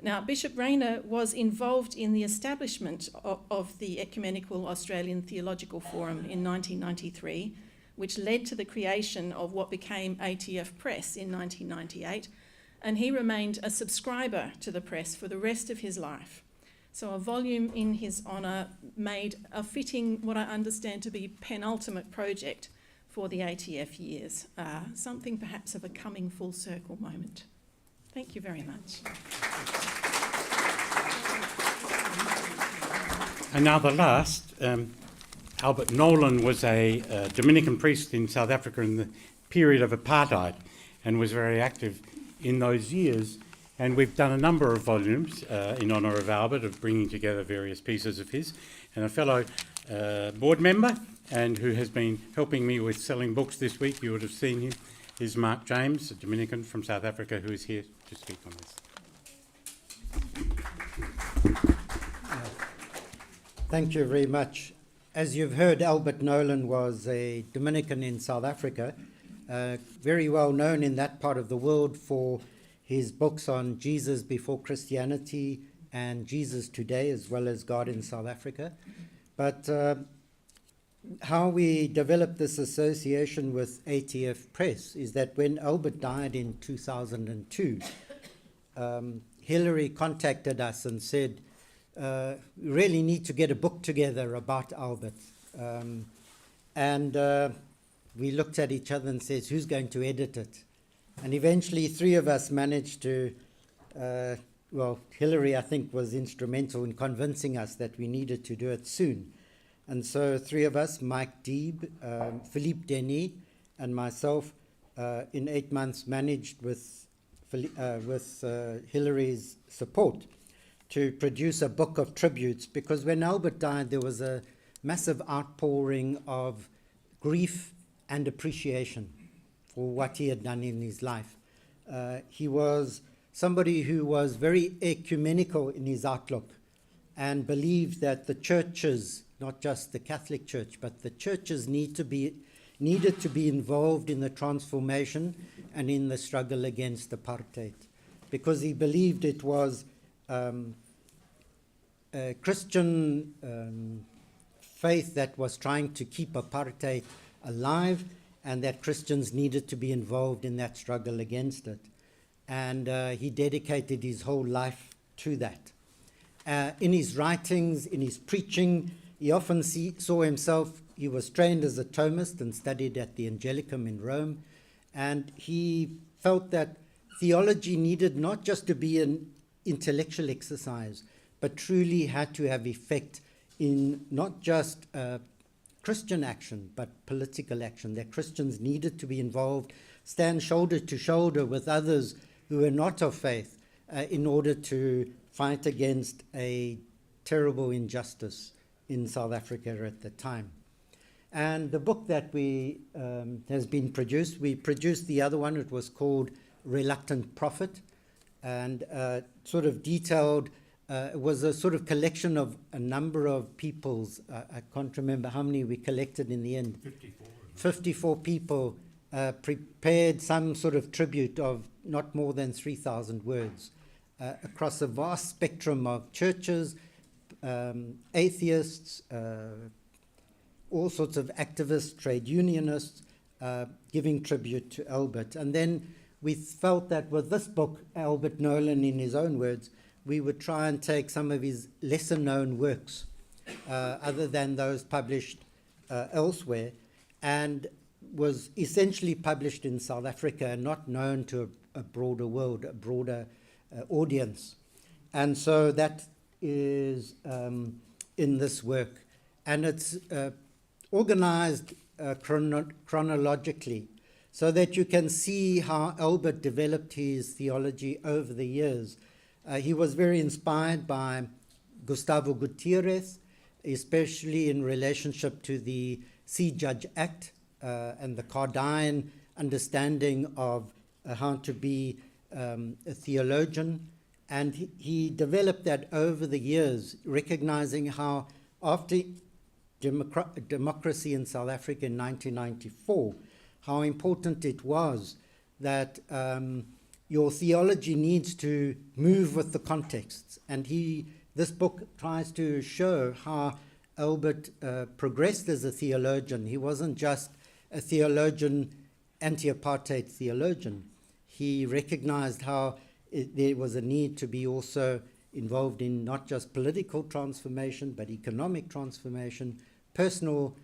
Now, Bishop Rayner was involved in the establishment of the Ecumenical Australian Theological Forum in 1993, which led to the creation of what became ATF Press in 1998, and he remained a subscriber to the press for the rest of his life. So a volume in his honour made a fitting, what I understand to be penultimate project for the ATF years, something perhaps of a coming full circle moment. Thank you very much. And now the last, Albert Nolan was a Dominican priest in South Africa in the period of apartheid and was very active in those years. And we've done a number of volumes in honour of Albert, of bringing together various pieces of his. And a fellow board member, and who has been helping me with selling books this week, you would have seen him, is Mark James, a Dominican from South Africa, who is here to speak on this. Thank you very much. As you've heard, Albert Nolan was a Dominican in South Africa, very well known in that part of the world for his books on Jesus before Christianity and Jesus Today, as well as God in South Africa. But how we developed this association with ATF Press is that when Albert died in 2002, Hillary contacted us and said, we really need to get a book together about Albert. We looked at each other and said, who's going to edit it? And eventually 3 of us managed to, Hillary, I think, was instrumental in convincing us that we needed to do it soon. And so 3 of us, Mike Deeb, Philippe Denis, and myself, in 8 months managed with Hillary's support to produce a book of tributes, because when Albert died, there was a massive outpouring of grief and appreciation for what he had done in his life. He was somebody who was very ecumenical in his outlook and believed that the churches, not just the Catholic Church, but the churches needed to be involved in the transformation and in the struggle against apartheid, because he believed it was Christian faith that was trying to keep apartheid alive, and that Christians needed to be involved in that struggle against it. And he dedicated his whole life to that. In his writings, in his preaching, he often saw himself, he was trained as a Thomist and studied at the Angelicum in Rome, and he felt that theology needed not just to be an intellectual exercise, but truly had to have effect in not just Christian action, but political action, that Christians needed to be involved, stand shoulder to shoulder with others who are not of faith in order to fight against a terrible injustice in South Africa at the time. And the book that has been produced, we produced the other one, it was called Reluctant Prophet, and sort of detailed it was a sort of collection of a number of peoples. I can't remember how many we collected in the end. 54 people prepared some sort of tribute of not more than 3,000 words across a vast spectrum of churches, atheists, all sorts of activists, trade unionists, giving tribute to Albert. And then we felt that with this book, Albert Nolan, in his own words, we would try and take some of his lesser-known works, other than those published elsewhere, and was essentially published in South Africa and not known to a broader world, a broader audience. And so that is in this work. And it's organized chronologically so that you can see how Albert developed his theology over the years. He was very inspired by Gustavo Gutierrez, especially in relationship to the See Judge Act and the Cardian understanding of how to be a theologian. And he developed that over the years, recognizing how after democracy in South Africa in 1994, how important it was that your theology needs to move with the contexts. And this book tries to show how Albert progressed as a theologian. He wasn't just a theologian, anti-apartheid theologian. He recognized how there was a need to be also involved in not just political transformation, but economic transformation, personal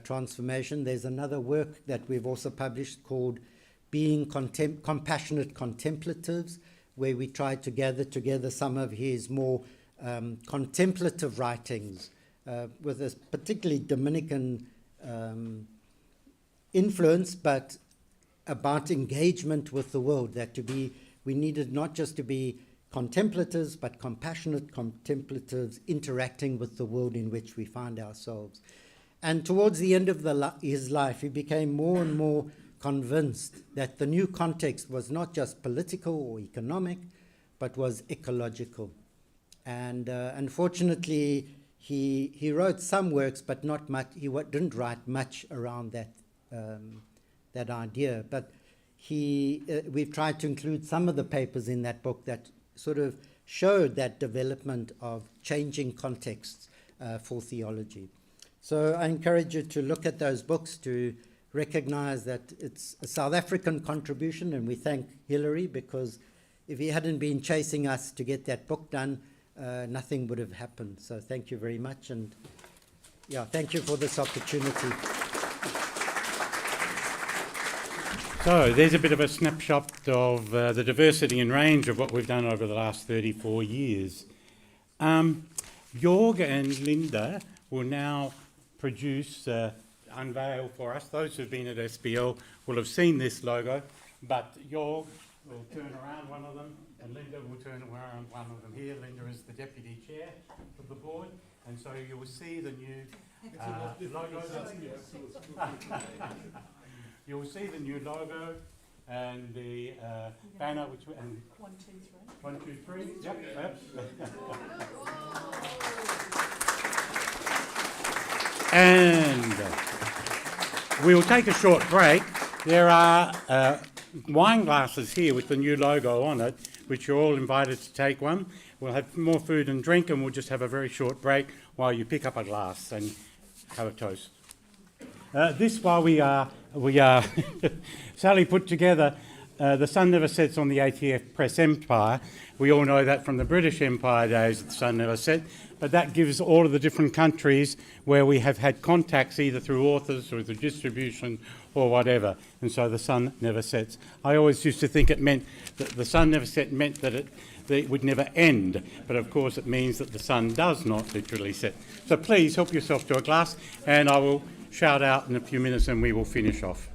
transformation. There's another work that we've also published called Being Compassionate Contemplatives, where we tried to gather together some of his more contemplative writings with a particularly Dominican influence, but about engagement with the world, that we needed not just to be contemplatives, but compassionate contemplatives interacting with the world in which we find ourselves. And towards the end of his life, he became more and more convinced that the new context was not just political or economic, but was ecological. And unfortunately, he wrote some works, but not much. He didn't write much around that idea. But we've tried to include some of the papers in that book that sort of showed that development of changing contexts for theology. So I encourage you to look at those books, to recognize that it's a South African contribution, and we thank Hilary, because if he hadn't been chasing us to get that book done, nothing would have happened. So thank you very much, and yeah, thank you for this opportunity. So there's a bit of a snapshot of the diversity and range of what we've done over the last 34 years. Jorg and Linda will now unveil for us. Those who've been at SBL will have seen this logo, but Jorg will turn around one of them, and Linda will turn around one of them here. Linda is the deputy chair of the board, and so you will see the new logo. You will see the new logo and the banner, which and 1, 2, 3. 1, 2, 3. Yep. And we'll take a short break. There are wine glasses here with the new logo on it, which you're all invited to take one. We'll have more food and drink, and we'll just have a very short break while you pick up a glass and have a toast. While we are Sally put together The Sun Never Sets on the ATF Press Empire. We all know that from the British Empire days, the sun never set, but that gives all of the different countries where we have had contacts either through authors or through distribution or whatever, and so the sun never sets. I always used to think it meant that the sun never set meant that it would never end, but of course it means that the sun does not literally set. So please help yourself to a glass, and I will shout out in a few minutes and we will finish off.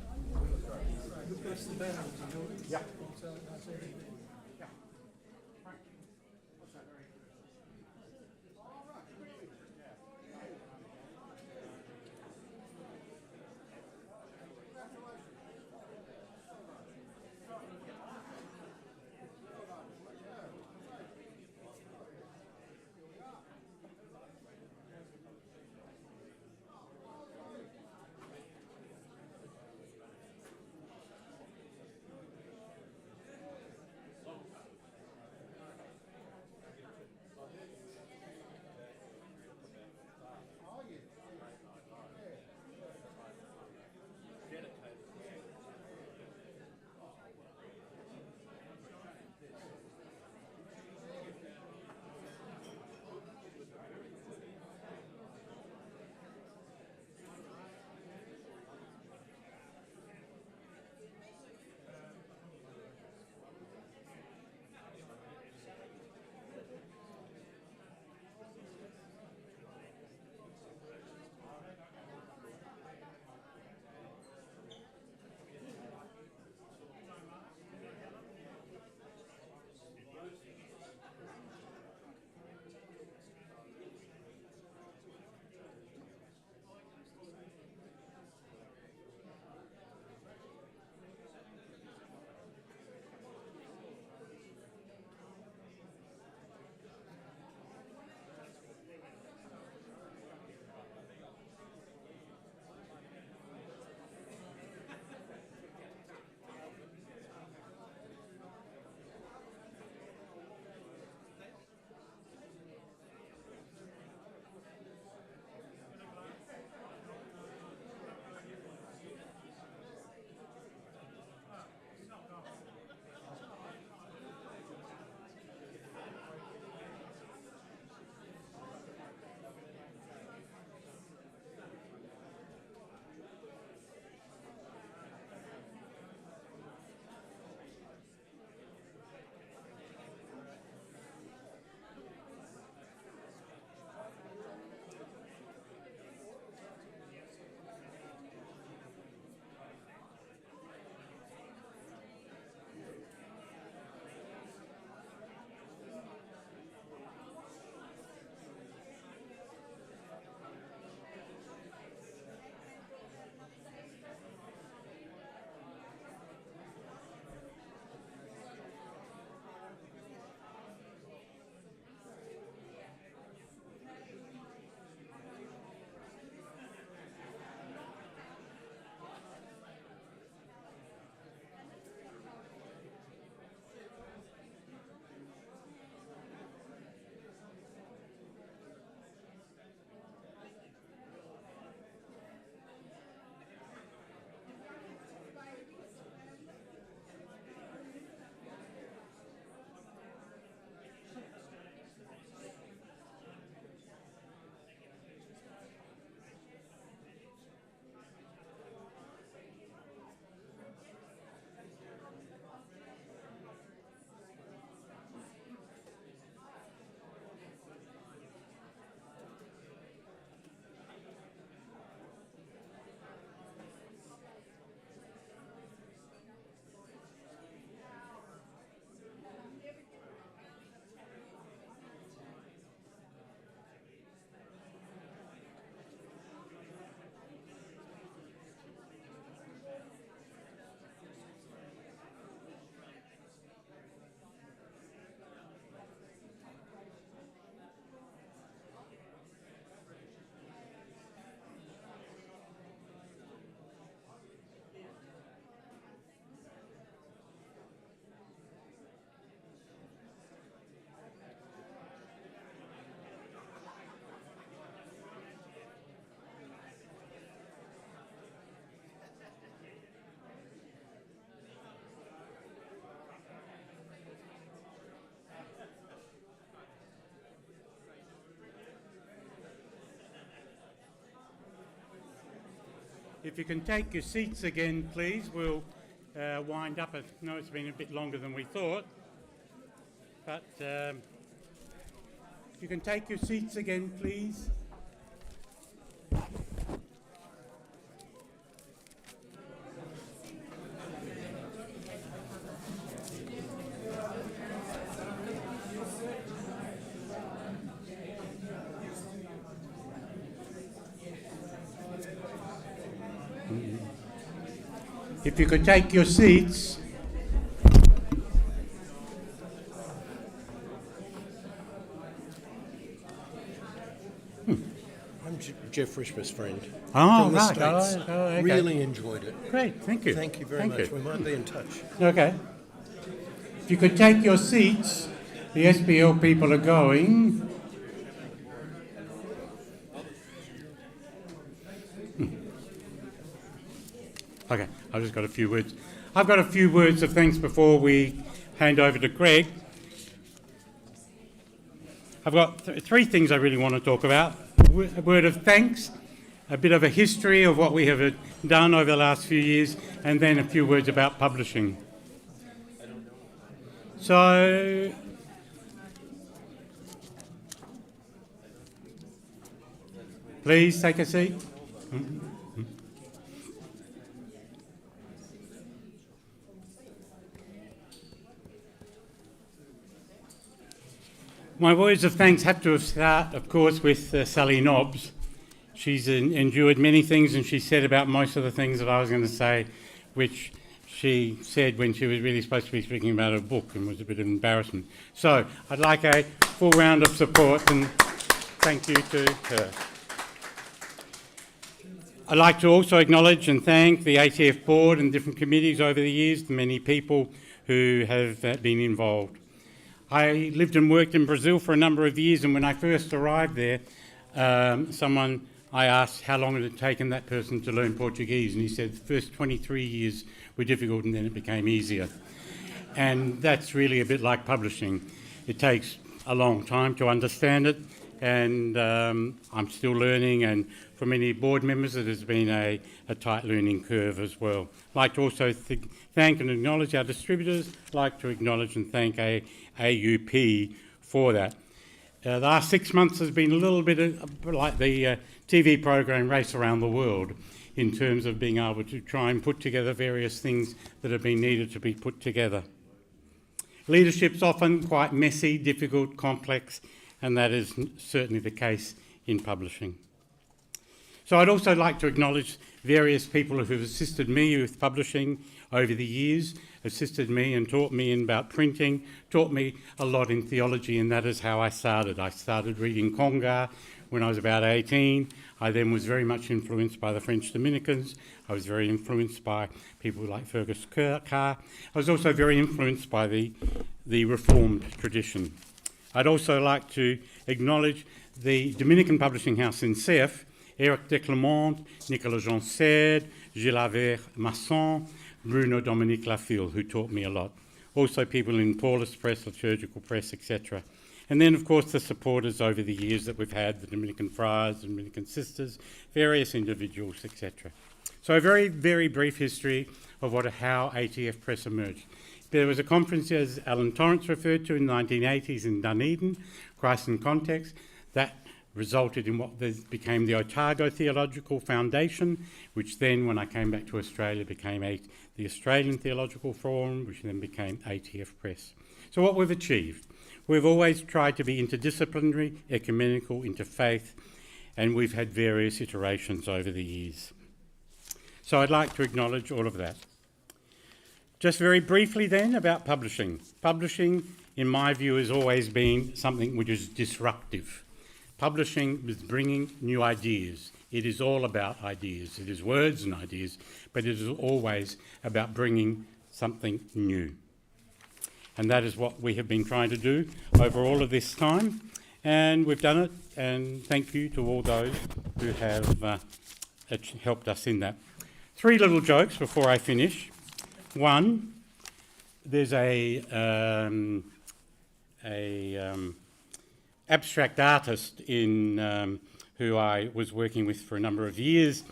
If you can take your seats again, please, we'll wind up. I know it's been a bit longer than we thought, but if you can take your seats again, please. If you could take your seats. I'm Jeff Rishma's friend. Oh, from the right. States. Oh, okay. Really enjoyed it. Great, thank you. Thank you very Thank much. you. We might be in touch. Okay. If you could take your seats, the SPL people are going. Okay, I've just got a few words. I've got a few words of thanks before we hand over to Greg. I've got three things I really want to talk about. A word of thanks, a bit of a history of what we have done over the last few years, and then a few words about publishing. So, please take a seat. My words of thanks have to start, of course, with Sally Nobbs. She's endured many things, and she said about most of the things that I was going to say, which she said when she was really supposed to be speaking about her book, and was a bit of embarrassment. So I'd like a full round of support, and thank you to her. I'd like to also acknowledge and thank the ATF board and different committees over the years, the many people who have been involved. I lived and worked in Brazil for a number of years, and when I first arrived there, I asked how long it had taken that person to learn Portuguese, and he said the first 23 years were difficult and then it became easier. And that's really a bit like publishing. It takes a long time to understand it, and I'm still learning, and for many board members it has been a tight learning curve as well. I'd like to also thank and acknowledge our distributors. I'd like to acknowledge and thank AUP for that. The last 6 months has been a little bit like the TV program Race Around the World, in terms of being able to try and put together various things that have been needed to be put together. Leadership's often quite messy, difficult, complex, and that is certainly the case in publishing. So I'd also like to acknowledge various people who have assisted me with publishing over the years, assisted me and taught me about printing, taught me a lot in theology, and that is how I started. I started reading Congar when I was about 18. I then was very much influenced by the French Dominicans. I was very influenced by people like Fergus Carr. I was also very influenced by the Reformed tradition. I'd also like to acknowledge the Dominican publishing house in Sèvres, Eric Declemont, Nicolas Janced, Gilles Avert Masson, Bruno Dominique Lafille, who taught me a lot. Also people in Paulus Press, Liturgical Press, etc. And then, of course, the supporters over the years that we've had, the Dominican Friars, the Dominican Sisters, various individuals, etc. So a very, very brief history of how ATF Press emerged. There was a conference, as Alan Torrance referred to, in the 1980s in Dunedin, Christ in Context, that resulted in what became the Otago Theological Foundation, which then, when I came back to Australia, became the Australian Theological Forum, which then became ATF Press. So what we've achieved, we've always tried to be interdisciplinary, ecumenical, interfaith, and we've had various iterations over the years. So I'd like to acknowledge all of that. Just very briefly then about publishing. Publishing, in my view, has always been something which is disruptive. Publishing is bringing new ideas. It is all about ideas. It is words and ideas, but it is always about bringing something new. And that is what we have been trying to do over all of this time, and we've done it, and thank you to all those who have helped us in that. 3 little jokes before I finish. One, there's a abstract artist who I was working with for a number of years,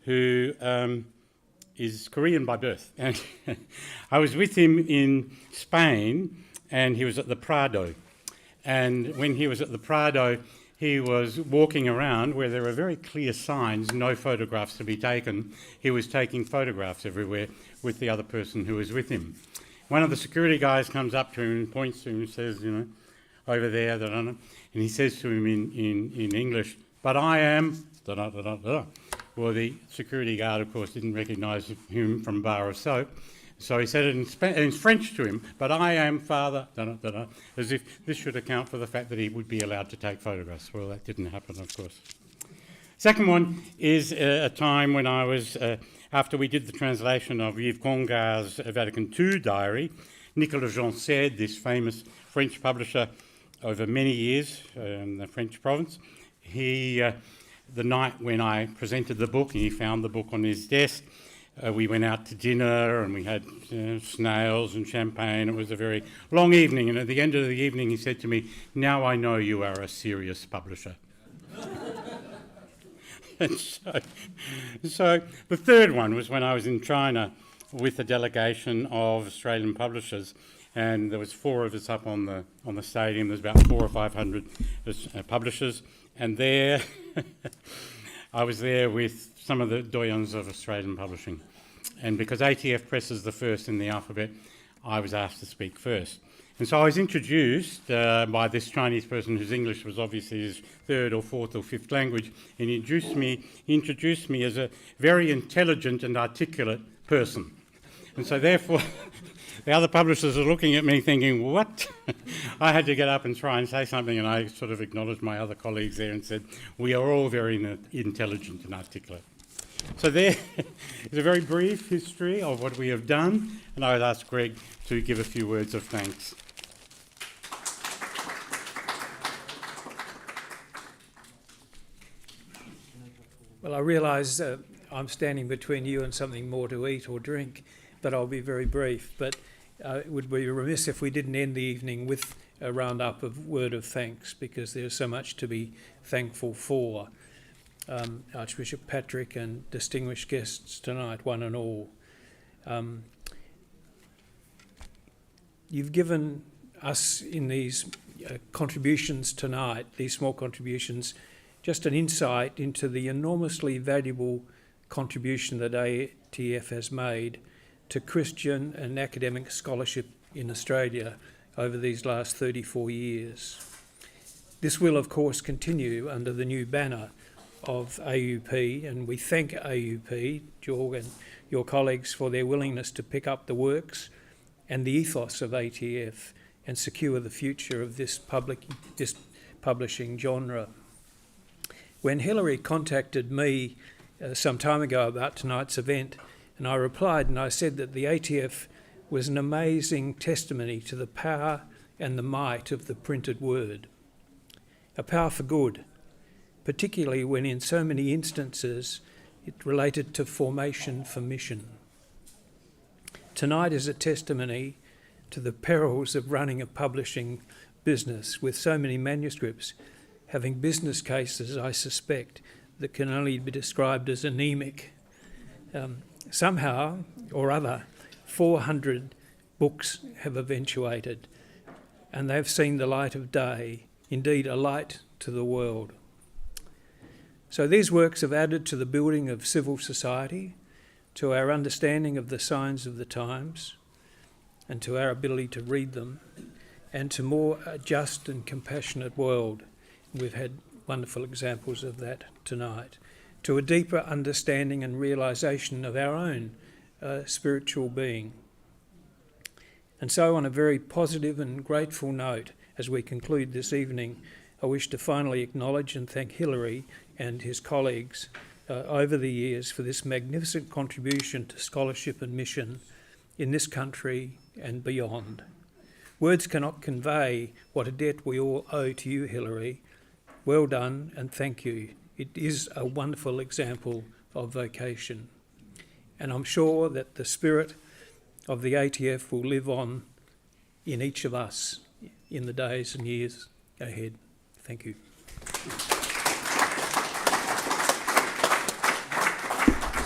who is Korean by birth. And I was with him in Spain, and he was at the Prado. And when he was at the Prado, he was walking around where there were very clear signs, no photographs to be taken. He was taking photographs everywhere with the other person who was with him. One of the security guys comes up to him and points to him and says, you know, over there, and he says to him in English, "But I am, da-da-da-da-da." Well, the security guard, of course, didn't recognise him from Bar of Soap, so he said it in French to him, "But I am Father," da-da-da-da, as if this should account for the fact that he would be allowed to take photographs. Well, that didn't happen, of course. Second one is a time when I was, after we did the translation of Yves Congar's Vatican II diary, Nicolas Janset, this famous French publisher over many years in the French province, he, the night when I presented the book, and he found the book on his desk, we went out to dinner and we had snails and champagne. It was a very long evening, and at the end of the evening he said to me, "Now I know you are a serious publisher." And so the third one was when I was in China with a delegation of Australian publishers, and there was 4 of us up on the stadium. There's about 400 or 500 publishers, and there I was there with some of the doyens of Australian publishing. And because ATF Press is the first in the alphabet, I was asked to speak first. And so I was introduced by this Chinese person whose English was obviously his 3rd or 4th or 5th language, and he introduced me as a very intelligent and articulate person. And so therefore, the other publishers are looking at me thinking, what? I had to get up and try and say something, and I sort of acknowledged my other colleagues there and said, "We are all very intelligent and articulate." So there is a very brief history of what we have done, and I would ask Greg to give a few words of thanks. Well, I realise I'm standing between you and something more to eat or drink, but I'll be very brief. But it would be remiss if we didn't end the evening with a round-up of word of thanks, because there's so much to be thankful for. Archbishop Patrick and distinguished guests tonight, one and all. You've given us in these contributions tonight, these small contributions, just an insight into the enormously valuable contribution that ATF has made to Christian and academic scholarship in Australia over these last 34 years. This will, of course, continue under the new banner of AUP, and we thank AUP, Jorg and your colleagues, for their willingness to pick up the works and the ethos of ATF and secure the future of this publishing genre. When Hilary contacted me some time ago about tonight's event, and I replied and I said that the ATF was an amazing testimony to the power and the might of the printed word. A power for good, particularly when in so many instances it related to formation for mission. Tonight is a testimony to the perils of running a publishing business with so many manuscripts having business cases, I suspect, that can only be described as anemic. Somehow or other, 400 books have eventuated, and they've seen the light of day, indeed a light to the world. So these works have added to the building of civil society, to our understanding of the signs of the times, and to our ability to read them, and to more just and compassionate world. We've had wonderful examples of that tonight, to a deeper understanding and realisation of our own spiritual being. And so, on a very positive and grateful note, as we conclude this evening, I wish to finally acknowledge and thank Hilary and his colleagues over the years for this magnificent contribution to scholarship and mission in this country and beyond. Words cannot convey what a debt we all owe to you, Hilary. Well done and thank you. It is a wonderful example of vocation. And I'm sure that the spirit of the ATF will live on in each of us in the days and years ahead. Thank you.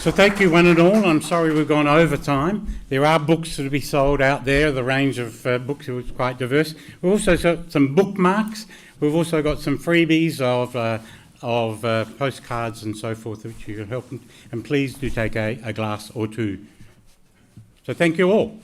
So thank you one and all. I'm sorry we've gone over time. There are books to be sold out there. The range of books is quite diverse. We've also got some bookmarks. We've also got some freebies of postcards and so forth which you can help. And please do take a glass or two. So thank you all.